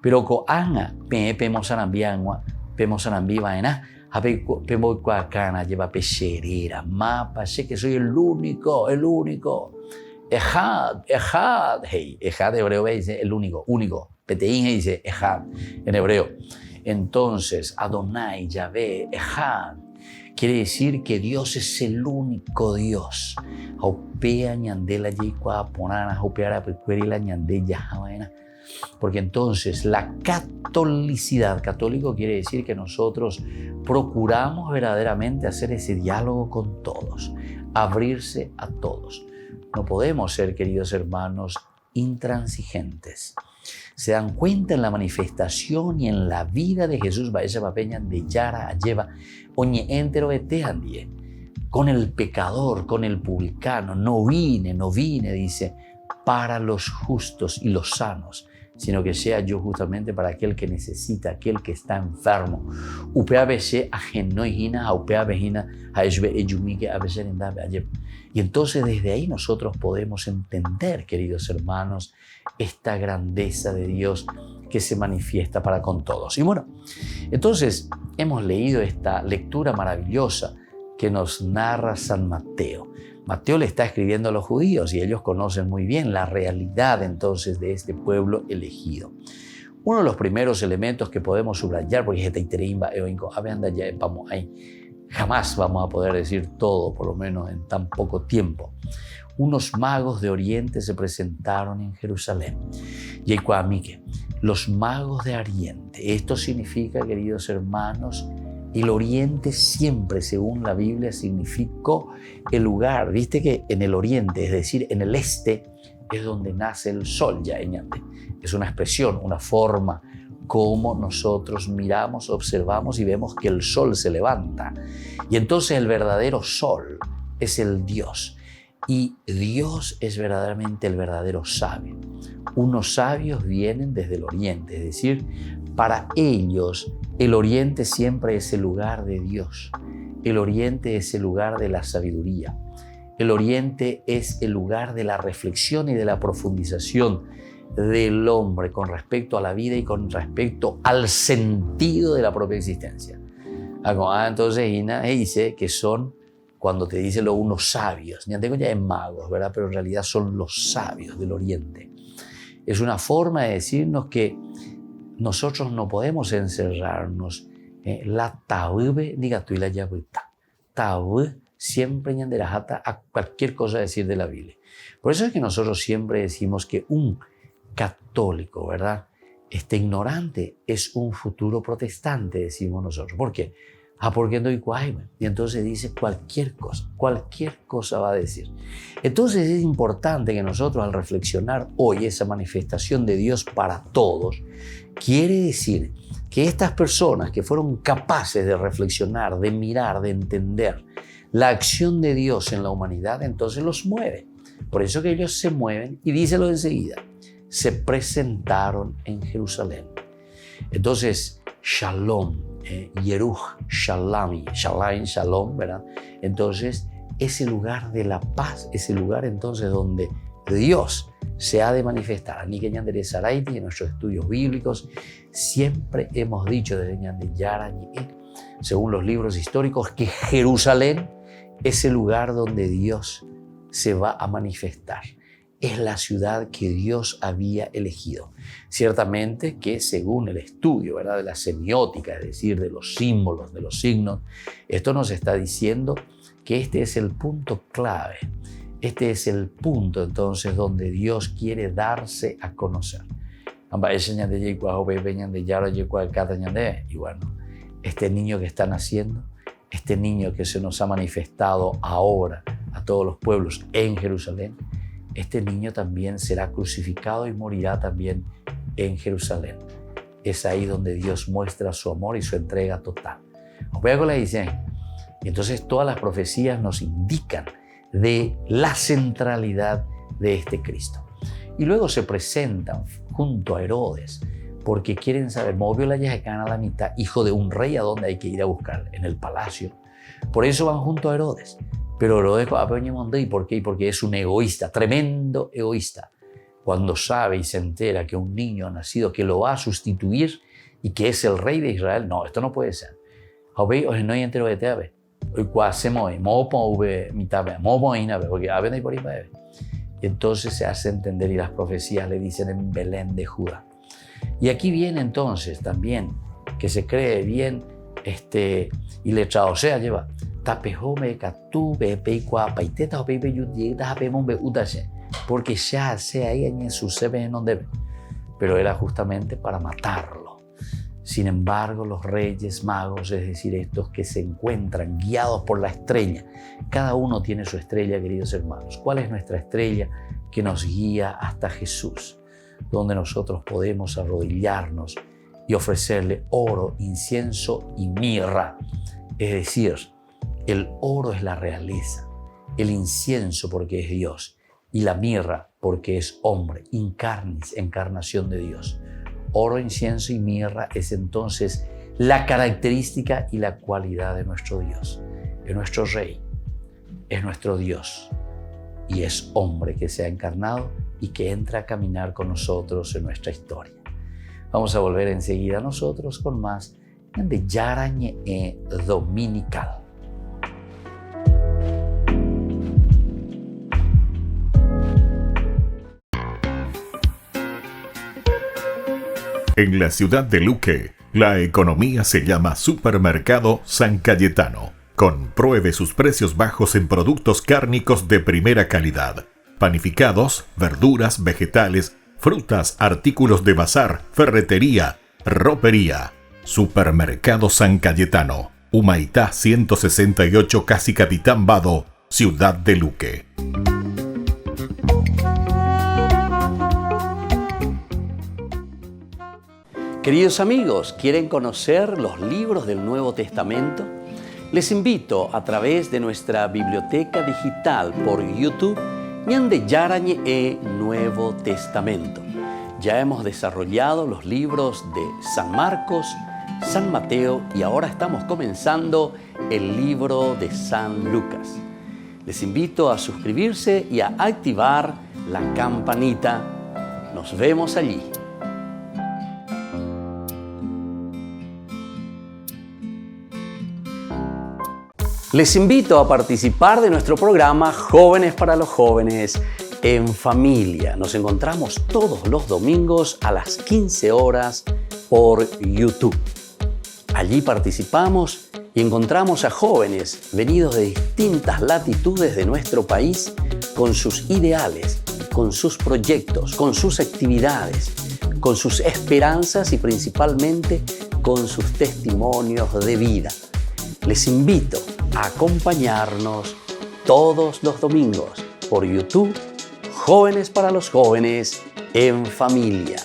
Pero coanga, lleva pecherera, mapa, sé que soy el único. Ejad, hey, Ejad de hebreo dice el único. Peteín dice Ejad en hebreo. Entonces, Adonai, Yahvé, Ejad, quiere decir que Dios es el único Dios. Porque entonces la catolicidad, católico quiere decir que nosotros procuramos verdaderamente hacer ese diálogo con todos, abrirse a todos. No podemos ser, queridos hermanos, intransigentes. Se dan cuenta en la manifestación y en la vida de Jesús, de Yara, lleva, oñe entero eteandie, con el pecador, con el publicano. No vine, dice, para los justos y los sanos, sino que sea yo justamente para aquel que necesita, aquel que está enfermo. Y entonces desde ahí nosotros podemos entender, queridos hermanos, esta grandeza de Dios que se manifiesta para con todos. Y bueno, entonces hemos leído esta lectura maravillosa que nos narra San Mateo. Mateo le está escribiendo a los judíos y ellos conocen muy bien la realidad entonces de este pueblo elegido. Uno de los primeros elementos que podemos subrayar, porque jamás vamos a poder decir todo, por lo menos en tan poco tiempo. Unos magos de Oriente se presentaron en Jerusalén. Los magos de Oriente, esto significa, queridos hermanos, el Oriente siempre, según la Biblia, significó el lugar. Viste que en el Oriente, es decir, en el este, es donde nace el sol, ya Ñande. Es una expresión, una forma, como nosotros miramos, observamos y vemos que el sol se levanta. Y entonces el verdadero sol es el Dios. Y Dios es verdaderamente el verdadero sabio. Unos sabios vienen desde el Oriente, es decir, para ellos el Oriente siempre es el lugar de Dios. El Oriente es el lugar de la sabiduría. El Oriente es el lugar de la reflexión y de la profundización del hombre con respecto a la vida y con respecto al sentido de la propia existencia. Entonces Ina dice que son, cuando te dice lo unos sabios, ya tengo ya en magos, ¿verdad? Pero en realidad son los sabios del Oriente. Es una forma de decirnos que nosotros no podemos encerrarnos. La taube, diga tú y la yabuita. Taube siempre ñanderajata a cualquier cosa decir de la Biblia. Por eso es que nosotros siempre decimos que un católico, ¿verdad? Ignorante es un futuro protestante, decimos nosotros. ¿Por qué? Porque no hay cuaima. Y entonces dice cualquier cosa va a decir. Entonces es importante que nosotros al reflexionar hoy esa manifestación de Dios para todos, quiere decir que estas personas que fueron capaces de reflexionar, de mirar, de entender la acción de Dios en la humanidad, entonces los mueve. Por eso que ellos se mueven y díselo enseguida, se presentaron en Jerusalén. Entonces, Shalom, Yeruj, Shalom, ¿verdad? Entonces, ese lugar de la paz, ese lugar entonces donde Dios se ha de manifestar. Ni que Ñande Saraiti, en nuestros estudios bíblicos, siempre hemos dicho desde Ñande Yarañe, según los libros históricos, que Jerusalén es el lugar donde Dios se va a manifestar. Es la ciudad que Dios había elegido. Ciertamente que según el estudio, ¿verdad?, de la semiótica, es decir, de los símbolos, de los signos, esto nos está diciendo que este es el punto clave. Este es el punto entonces donde Dios quiere darse a conocer. Y bueno, este niño que está naciendo, este niño que se nos ha manifestado ahora a todos los pueblos en Jerusalén, este niño también será crucificado y morirá también en Jerusalén. Es ahí donde Dios muestra su amor y su entrega total. Y entonces todas las profecías nos indican de la centralidad de este Cristo. Y luego se presentan junto a Herodes porque quieren saber, movió la Yehecán a la mitad, hijo de un rey, ¿a dónde hay que ir a buscar? En el palacio. Por eso van junto a Herodes. Pero Herodes, ¿por qué? Porque es un egoísta, tremendo egoísta. Cuando sabe y se entera que un niño ha nacido que lo va a sustituir y que es el rey de Israel, no, esto no puede ser. No hay entero de teave. Entonces se hace entender y las profecías le dicen en Belén de Judá. Y aquí viene entonces también que se cree bien y letrado, o sea, lleva porque ya sea ahí en su sebe no debe, pero era justamente para matarlo. Sin embargo, los reyes magos, es decir, estos que se encuentran guiados por la estrella, cada uno tiene su estrella, queridos hermanos. ¿Cuál es nuestra estrella que nos guía hasta Jesús? Donde nosotros podemos arrodillarnos y ofrecerle oro, incienso y mirra. Es decir, el oro es la realeza, el incienso porque es Dios y la mirra porque es hombre, incarnis, encarnación de Dios. Oro, incienso y mirra es entonces la característica y la cualidad de nuestro Dios. Es nuestro Rey, es nuestro Dios y es hombre que se ha encarnado y que entra a caminar con nosotros en nuestra historia. Vamos a volver enseguida nosotros con más de Yarañe Dominical. En la ciudad de Luque, la economía se llama Supermercado San Cayetano. Compruebe sus precios bajos en productos cárnicos de primera calidad. Panificados, verduras, vegetales, frutas, artículos de bazar, ferretería, ropería. Supermercado San Cayetano, Humaitá 168, Casi Capitán Vado, ciudad de Luque. Queridos amigos, ¿quieren conocer los libros del Nuevo Testamento? Les invito a través de nuestra biblioteca digital por YouTube, Ñande Yarañe Nuevo Testamento. Ya hemos desarrollado los libros de San Marcos, San Mateo y ahora estamos comenzando el libro de San Lucas. Les invito a suscribirse y a activar la campanita. Nos vemos allí. Les invito a participar de nuestro programa Jóvenes para los Jóvenes en Familia. Nos encontramos todos los domingos a las 15 horas por YouTube. Allí participamos y encontramos a jóvenes venidos de distintas latitudes de nuestro país con sus ideales, con sus proyectos, con sus actividades, con sus esperanzas y principalmente con sus testimonios de vida. Les invito a acompañarnos todos los domingos por YouTube, Jóvenes para los Jóvenes en Familia.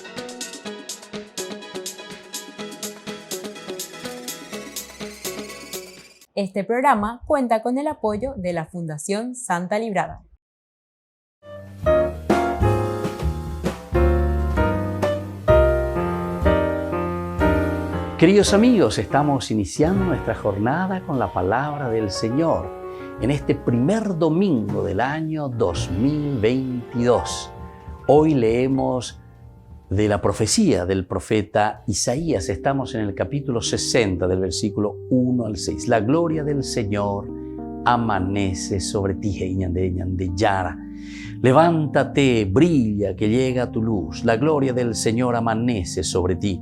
Este programa cuenta con el apoyo de la Fundación Santa Librada. Queridos amigos, estamos iniciando nuestra jornada con la palabra del Señor en este primer domingo del año 2022. Hoy leemos de la profecía del profeta Isaías. Estamos en el capítulo 60 del versículo 1 al 6. La gloria del Señor amanece sobre ti, de Yara. Levántate, brilla, que llega tu luz. La gloria del Señor amanece sobre ti.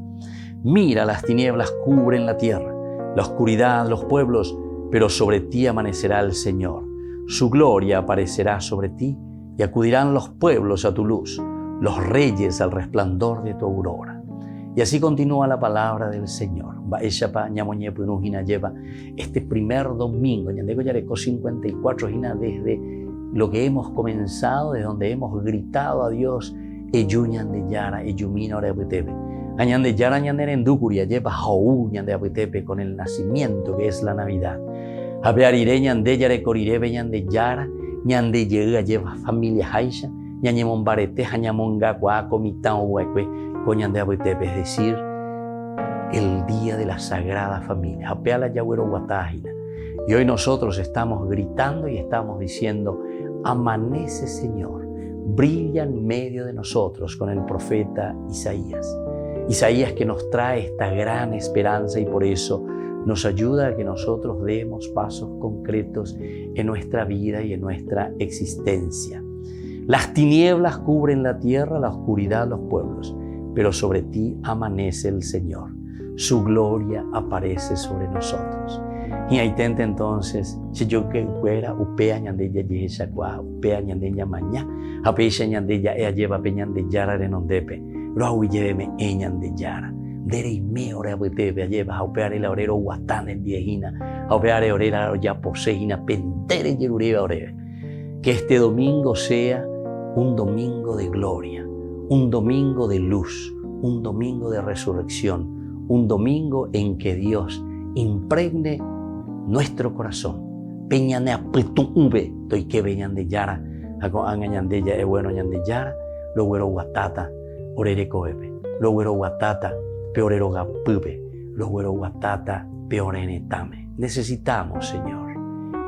Mira, las tinieblas cubren la tierra, la oscuridad, los pueblos, pero sobre ti amanecerá el Señor. Su gloria aparecerá sobre ti y acudirán los pueblos a tu luz, los reyes al resplandor de tu aurora. Y así continúa la palabra del Señor. Este primer domingo, 54 desde lo que hemos comenzado, desde donde hemos gritado a Dios, con el nacimiento que es la Navidad. Familia Haisha, es decir, el día de la Sagrada Familia. Y hoy nosotros estamos gritando y estamos diciendo: amanece, Señor, brilla en medio de nosotros, con el profeta Isaías. Isaías, que nos trae esta gran esperanza y por eso nos ayuda a que nosotros demos pasos concretos en nuestra vida y en nuestra existencia. Las tinieblas cubren la tierra, la oscuridad los pueblos, pero sobre ti amanece el Señor. Su gloria aparece sobre nosotros. Y ahí tente entonces, si yo que fuera, upea ñandeya yeshakwa, upea ñandeya maña, apeisha ñandeya ea lleva peñandeyara renondepe, lo ahuilleme eñandeyara. Dere y me ore abuetebe, lleva a opear el orero guatán en viejina, a opear el orero ya posejina, pentere yerureba orebe. Que este domingo sea un domingo de gloria, un domingo de luz, un domingo de resurrección, un domingo en que Dios impregne nuestro corazón. Peñane apetu ube, toy que veñan de yara, angañandeya e bueno ñandeyara, lo güero guatata, orere coebe, lo güero guatata, peorero gapube, lo güero guatata, peorenetame. Necesitamos, Señor.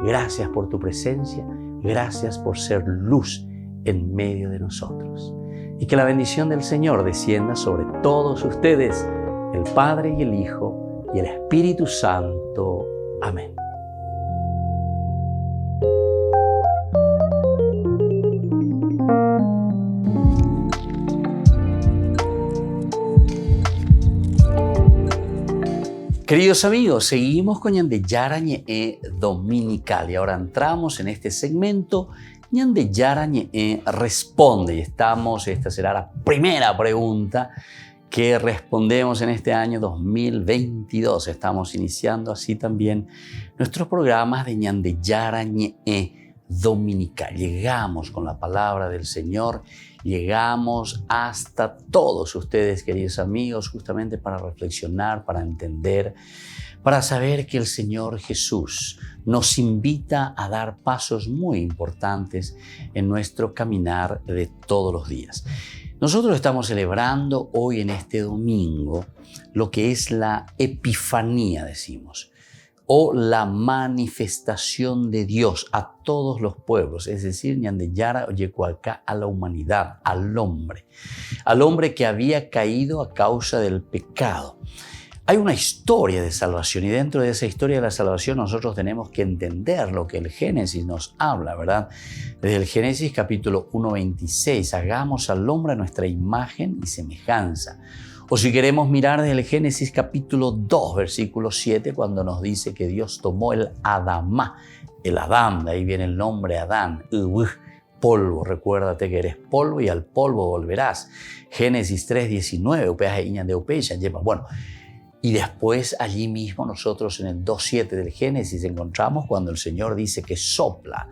Gracias por tu presencia, gracias por ser luz en medio de nosotros. Y que la bendición del Señor descienda sobre todos ustedes, el Padre y el Hijo y el Espíritu Santo. Amén. Queridos amigos, seguimos con Ñandeyara Ñe'e Dominical y ahora entramos en este segmento Ñandeyara Ñe'e Responde y esta será la primera pregunta que respondemos en este año 2022. Estamos iniciando así también nuestros programas de Ñandeyara Ñe'e Dominical. Llegamos con la palabra del Señor, llegamos hasta todos ustedes, queridos amigos, justamente para reflexionar, para entender, para saber que el Señor Jesús nos invita a dar pasos muy importantes en nuestro caminar de todos los días. Nosotros estamos celebrando hoy en este domingo lo que es la Epifanía, decimos, o la manifestación de Dios a todos los pueblos, es decir, Ñandeyara Oyecualcá, a la humanidad, al hombre que había caído a causa del pecado. Hay una historia de salvación y dentro de esa historia de la salvación nosotros tenemos que entender lo que el Génesis nos habla, ¿verdad? Desde el Génesis capítulo 1:26, hagamos al hombre a nuestra imagen y semejanza. O si queremos mirar desde el Génesis capítulo 2, versículo 7, cuando nos dice que Dios tomó el Adamá, el Adán, de ahí viene el nombre Adán, polvo, recuérdate que eres polvo y al polvo volverás. Génesis 3:19, bueno, y después allí mismo nosotros en el 2:7 del Génesis encontramos cuando el Señor dice que sopla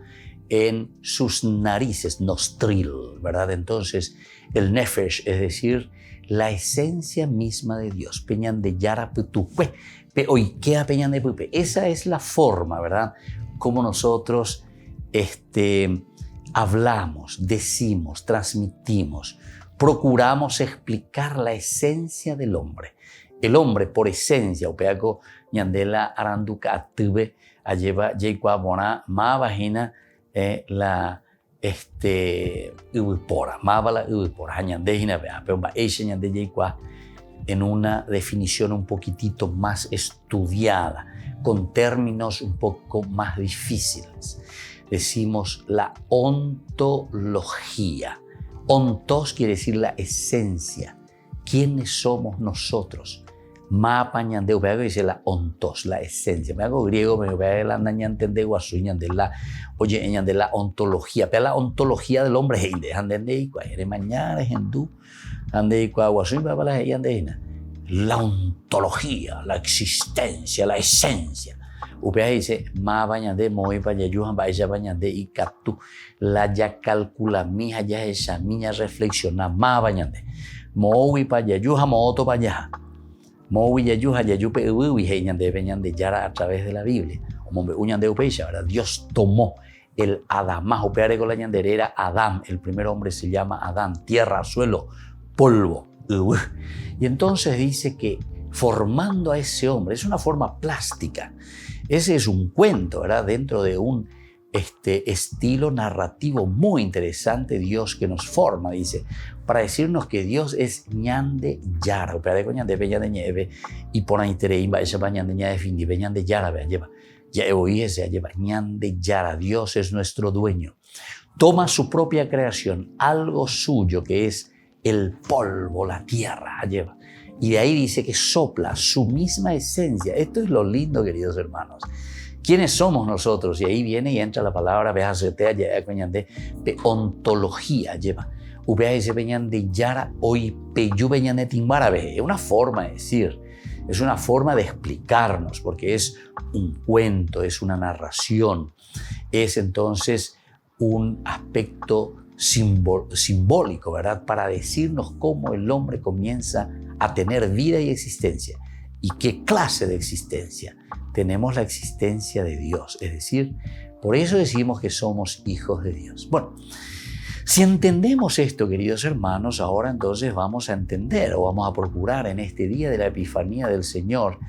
en sus narices, nostril, ¿verdad? Entonces el nefesh, es decir, la esencia misma de Dios. Peñan de Yara Putupe, Oikea Peñan de Pupe. Esa es la forma, ¿verdad? Como nosotros hablamos, decimos, transmitimos. procuramos explicar la esencia del hombre. El hombre por esencia, upeaco ñandela aranduka atube, alleva yeikua bona ma vagina la ubipora, ma bala ubipora, ñandejina vea, pero ella ñande yeikua en una definición un poquitito más estudiada, con términos un poco más difíciles. Decimos la ontología. Ontos quiere decir la esencia. ¿Quiénes somos nosotros? Mapa ñandeu, vea que dice la ontos, la esencia. Me hago griego, me vea la ñantende guasu, ñandela, oye, ñandela ontología. Pero la ontología del hombre es inde, ñandende y cuaere mañana es hindú, ande y guasu, y para la ñandena. La ontología, la existencia, la esencia. Upea dice, ma bañande, moi payayujan, vaya bañande y catu. La ya calcula, mija ya esa, miña reflexiona, ma bañande. Moi payayuja, mooto payaja. Moi yayuja, yayupe uwi, heñande, beñande, yara a través de la Biblia. Hombre, uñande upeisha, ¿verdad? Dios tomó el Adán, más upea con la ñandere era Adán. El primer hombre se llama Adán, tierra, suelo, polvo. Y entonces dice que formando a ese hombre, es una forma plástica. Ese es un cuento, ¿verdad? Dentro de un estilo narrativo muy interesante, Dios que nos forma, dice, para decirnos que Dios es ñande yara, opera con ñande peña de nieve, y por ahí tereimba, esa ñande ñade findi, ñande yara, vea, lleva, ya oí ese, lleva, ñande yara, Dios es nuestro dueño. Toma su propia creación, algo suyo que es el polvo, la tierra, lleva. Y de ahí dice que sopla su misma esencia. Esto es lo lindo, queridos hermanos. ¿Quiénes somos nosotros? Y ahí viene y entra la palabra de ontología, lleva. de yara hoy peyu de timbarabe. Es una forma de decir, es una forma de explicarnos, porque es un cuento, es una narración, es entonces un aspecto simbólico, ¿verdad? Para decirnos cómo el hombre comienza a tener vida y existencia. ¿Y qué clase de existencia? Tenemos la existencia de Dios, es decir, por eso decimos que somos hijos de Dios. Bueno, si entendemos esto, queridos hermanos, ahora entonces vamos a entender o vamos a procurar en este día de la Epifanía del Señor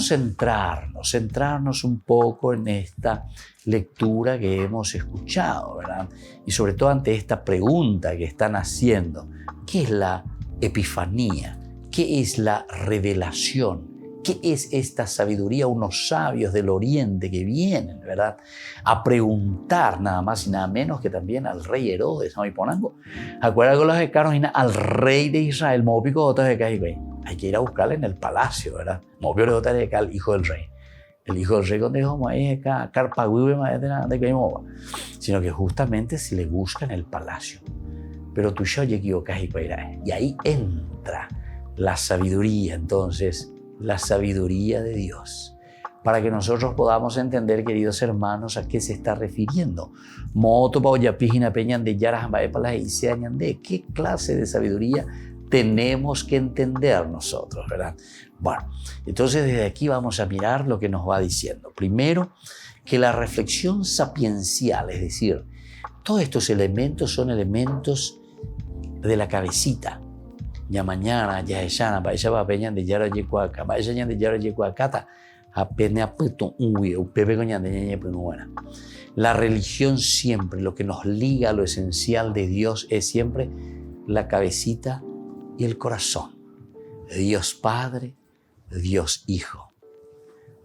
centrarnos un poco en esta lectura que hemos escuchado, ¿verdad? Y sobre todo ante esta pregunta que están haciendo, ¿qué es la Epifanía? ¿Qué es la revelación? ¿Qué es esta sabiduría? Unos sabios del Oriente que vienen, ¿verdad?, a preguntar nada más y nada menos que también al rey Herodes. Acuérdate con los de Carolina, al rey de Israel, hay que ir a buscarle en el palacio, ¿verdad? El hijo del rey. El hijo del rey donde sino que justamente se le busca en el palacio. Pero tú y ahí entra la sabiduría, entonces, la sabiduría de Dios, para que nosotros podamos entender, queridos hermanos, a qué se está refiriendo. ¿Qué clase de sabiduría tenemos que entender nosotros, verdad? Bueno, entonces desde aquí vamos a mirar lo que nos va diciendo. Primero, que la reflexión sapiencial, es decir, todos estos elementos son elementos de la cabecita. Ya mañana, ya eshana, pa ella va peñan de yara yecuaca, pa ella de yara yecuacata, apenas puesto un huevo, pepe coñan de ñeñe buena. La religión siempre, lo que nos liga a lo esencial de Dios es siempre la cabecita y el corazón. Dios Padre, Dios Hijo.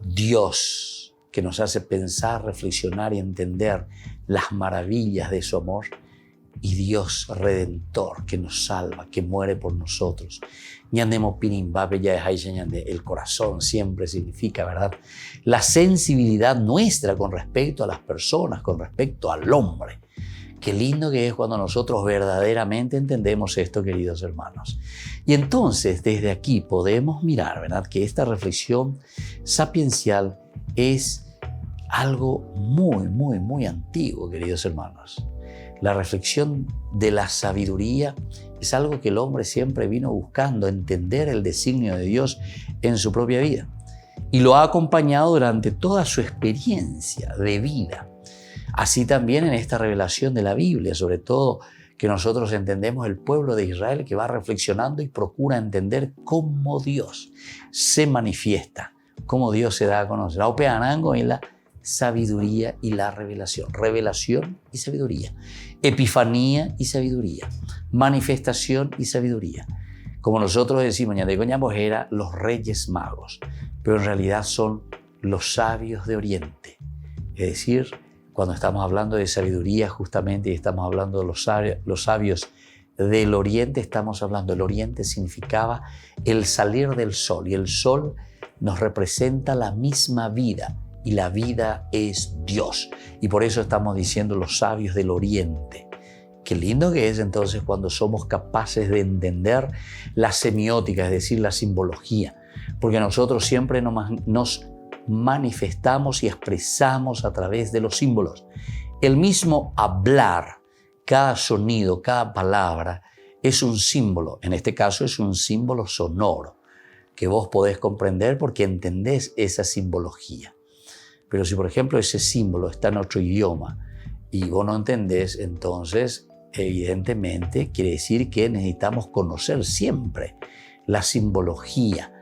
Dios que nos hace pensar, reflexionar y entender las maravillas de su amor. Y Dios Redentor que nos salva, que muere por nosotros. El corazón siempre significa, ¿verdad?, la sensibilidad nuestra con respecto a las personas, con respecto al hombre. Qué lindo que es cuando nosotros verdaderamente entendemos esto, queridos hermanos. Y entonces desde aquí podemos mirar, ¿verdad?, que esta reflexión sapiencial es algo muy, muy, muy antiguo, queridos hermanos. La reflexión de la sabiduría es algo que el hombre siempre vino buscando, entender el designio de Dios en su propia vida. Y lo ha acompañado durante toda su experiencia de vida. Así también en esta revelación de la Biblia, sobre todo que nosotros entendemos el pueblo de Israel que va reflexionando y procura entender cómo Dios se manifiesta, cómo Dios se da a conocer. La opeanango en la sabiduría y la revelación. Revelación y sabiduría. Epifanía y sabiduría. Manifestación y sabiduría. Como nosotros decimos, era los reyes magos, pero en realidad son los sabios de Oriente. Es decir, cuando estamos hablando de sabiduría justamente y estamos hablando de los sabios del Oriente, estamos hablando del Oriente significaba el salir del sol, y el sol nos representa la misma vida, y la vida es Dios. Y por eso estamos diciendo los sabios del Oriente. Qué lindo que es entonces cuando somos capaces de entender la semiótica, es decir, la simbología, porque nosotros siempre nos manifestamos y expresamos a través de los símbolos. El mismo hablar, cada sonido, cada palabra es un símbolo. En este caso es un símbolo sonoro que vos podés comprender porque entendés esa simbología. Pero si, por ejemplo, ese símbolo está en otro idioma y vos no entendés, entonces evidentemente quiere decir que necesitamos conocer siempre la simbología,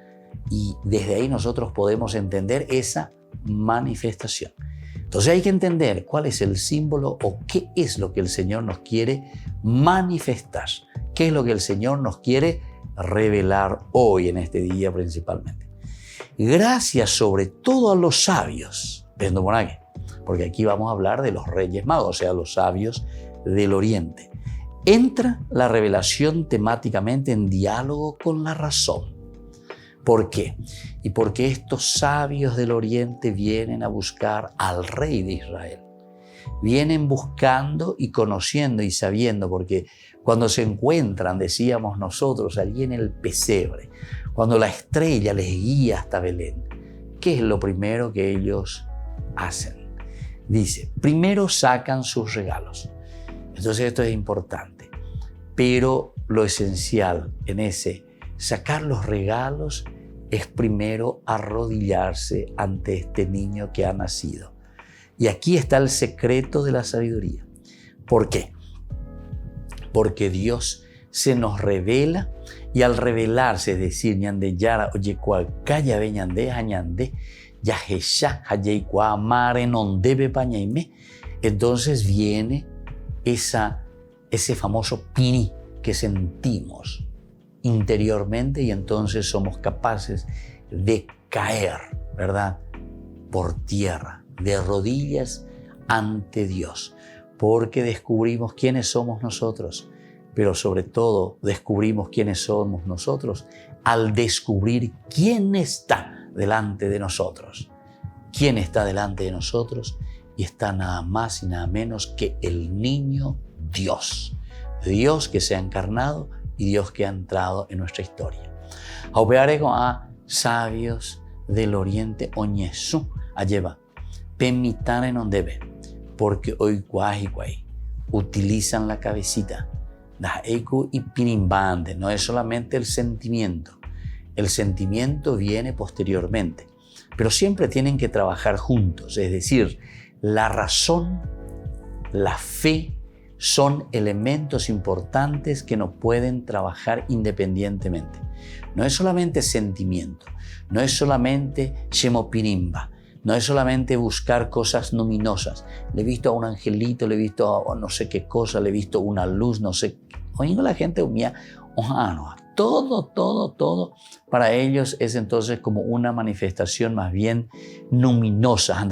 y desde ahí nosotros podemos entender esa manifestación. Entonces hay que entender cuál es el símbolo o qué es lo que el Señor nos quiere manifestar, qué es lo que el Señor nos quiere revelar hoy en este día principalmente. Gracias sobre todo a los sabios, porque aquí vamos a hablar de los reyes magos, o sea, los sabios del Oriente. Entra la revelación temáticamente en diálogo con la razón. ¿Por qué? Y porque estos sabios del Oriente vienen a buscar al rey de Israel. Vienen buscando y conociendo y sabiendo, porque cuando se encuentran, decíamos nosotros, allí en el pesebre, cuando la estrella les guía hasta Belén, ¿qué es lo primero que ellos hacen? Dice, primero sacan sus regalos. Entonces esto es importante, pero lo esencial en ese sacar los regalos es primero arrodillarse ante este niño que ha nacido. Y aquí está el secreto de la sabiduría. ¿Por qué? Porque Dios se nos revela, y al revelarse, es decir, ñande yara oye cual calla ve ñande añande yajesha hayei cua mare non debe pañaime, entonces viene ese famoso pini que sentimos interiormente, y entonces somos capaces de caer, ¿verdad?, por tierra, de rodillas ante Dios, porque descubrimos quiénes somos nosotros, pero sobre todo descubrimos quiénes somos nosotros al descubrir quién está delante de nosotros. ¿Quién está delante de nosotros? Y está nada más y nada menos que el niño Dios. Dios que se ha encarnado y Dios que ha entrado en nuestra historia. Aupeare con a sabios del Oriente oñesú alleva pemitare non debe, porque hoy cuaji utilizan la cabecita. Y pinimbande, no es solamente el sentimiento viene posteriormente, pero siempre tienen que trabajar juntos, es decir, la razón, la fe son elementos importantes que no pueden trabajar independientemente. No es solamente sentimiento, no es solamente shemopirimba, no es solamente buscar cosas luminosas. Le he visto a un angelito, le he visto a no sé qué cosa, le he visto una luz, no sé. Oigo la gente humía, todo para ellos es entonces como una manifestación más bien luminosa,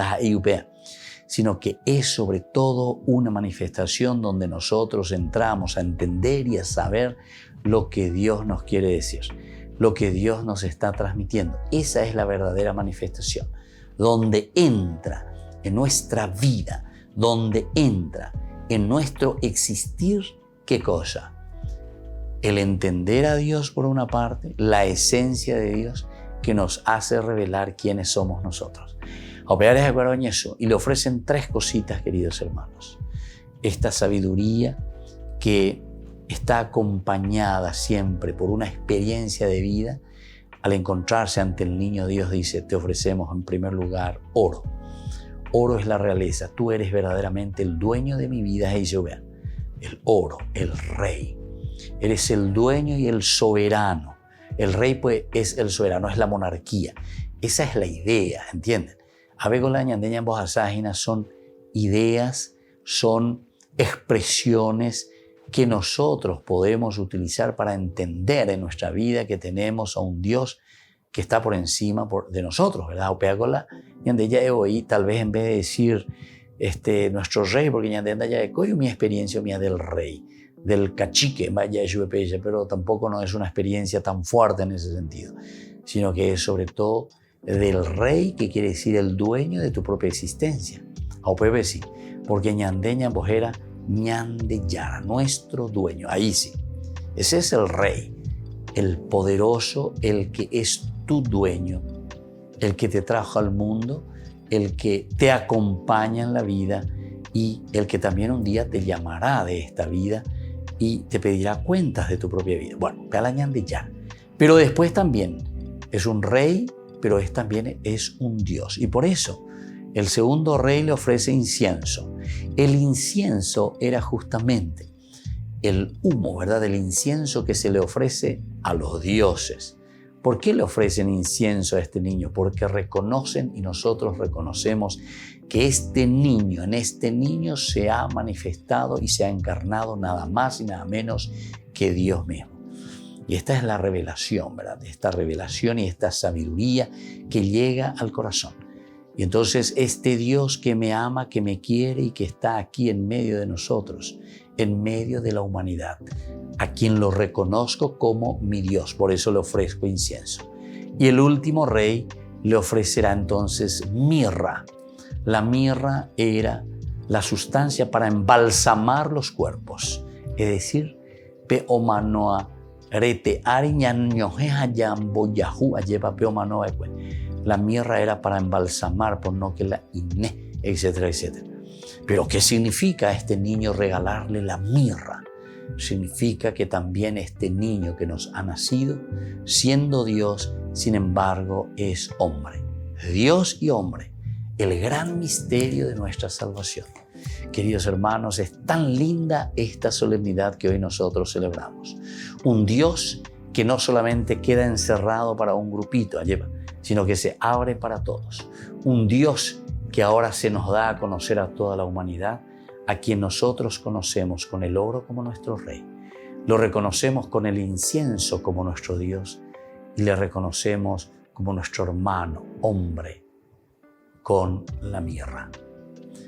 sino que es sobre todo una manifestación donde nosotros entramos a entender y a saber lo que Dios nos quiere decir, lo que Dios nos está transmitiendo. Esa es la verdadera manifestación, donde entra en nuestra vida, donde entra en nuestro existir, ¿qué cosa? El entender a Dios por una parte, la esencia de Dios que nos hace revelar quiénes somos nosotros. Operar es de acuerdo en eso, y le ofrecen tres cositas, queridos hermanos. Esta sabiduría que está acompañada siempre por una experiencia de vida. Al encontrarse ante el niño Dios dice, te ofrecemos en primer lugar oro. Oro es la realeza, tú eres verdaderamente el dueño de mi vida, y yo vea. el oro, el rey. Eres el dueño y el soberano. El rey pues es el soberano, es la monarquía. Esa es la idea, ¿entienden? Avegola ñandeña en voz aságinas son ideas, son expresiones que nosotros podemos utilizar para entender en nuestra vida que tenemos a un Dios que está por encima de nosotros, ¿verdad? Opeagola ñandeña hoy, tal vez en vez de decir nuestro rey, porque ñandeña ya he mi experiencia mía del rey, del cacique, vaya pero tampoco no es una experiencia tan fuerte en ese sentido, sino que es sobre todo del rey, que quiere decir el dueño de tu propia existencia. Aupepe sí, porque ñandeña bojera ñandeyara, nuestro dueño, ahí sí. Ese es el rey, el poderoso, el que es tu dueño, el que te trajo al mundo, el que te acompaña en la vida y el que también un día te llamará de esta vida y te pedirá cuentas de tu propia vida. Bueno, Palañán de ya. Pero después también es un rey, pero también es un Dios. Y por eso el segundo rey le ofrece incienso. El incienso era justamente el humo, ¿verdad? Del incienso que se le ofrece a los dioses. ¿Por qué le ofrecen incienso a este niño? Porque reconocen y nosotros reconocemos que en este niño se ha manifestado y se ha encarnado nada más y nada menos que Dios mismo. Y esta es la revelación, ¿verdad? Esta revelación y esta sabiduría que llega al corazón. Y entonces este Dios que me ama, que me quiere y que está aquí en medio de nosotros, en medio de la humanidad, a quien lo reconozco como mi Dios, por eso le ofrezco incienso. Y el último rey le ofrecerá entonces mirra. La mirra era la sustancia para embalsamar los cuerpos, es decir, peomanoa rete ariñañojeja yamboyahu lleva peomanoa. La mirra era para embalsamar, por no que la iné, etcétera, etcétera. Pero ¿qué significa a este niño regalarle la mirra? Significa que también este niño que nos ha nacido, siendo Dios, sin embargo, es hombre. Dios y hombre, el gran misterio de nuestra salvación. Queridos hermanos, es tan linda esta solemnidad que hoy nosotros celebramos. Un Dios que no solamente queda encerrado para un grupito, sino que se abre para todos. Un Dios que ahora se nos da a conocer a toda la humanidad, a quien nosotros conocemos con el oro como nuestro rey. Lo reconocemos con el incienso como nuestro Dios y le reconocemos como nuestro hermano, hombre, con la mirra.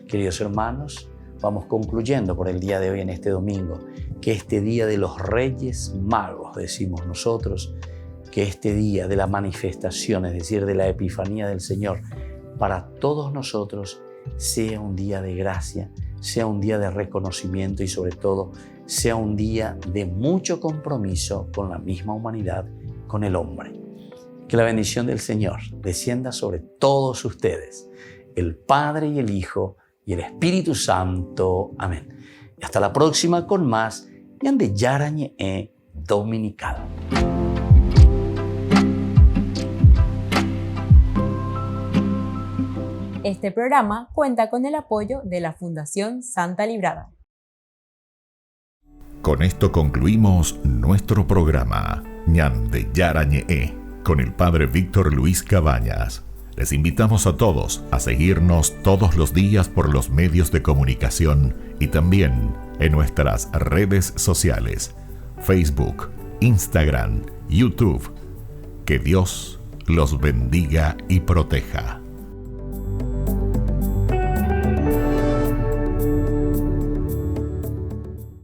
Queridos hermanos, vamos concluyendo por el día de hoy en este domingo, que este día de los Reyes Magos, decimos nosotros, que este día de la manifestación, es decir, de la Epifanía del Señor, para todos nosotros sea un día de gracia, sea un día de reconocimiento y sobre todo sea un día de mucho compromiso con la misma humanidad, con el hombre. Que la bendición del Señor descienda sobre todos ustedes, el Padre y el Hijo y el Espíritu Santo. Amén. Y hasta la próxima con más Ñandeyara Ñe'e Dominical. Este programa cuenta con el apoyo de la Fundación Santa Librada. Con esto concluimos nuestro programa Ñandeyara Ñe'e con el Padre Víctor Luis Cabañas. Les invitamos a todos a seguirnos todos los días por los medios de comunicación y también en nuestras redes sociales, Facebook, Instagram, YouTube. Que Dios los bendiga y proteja.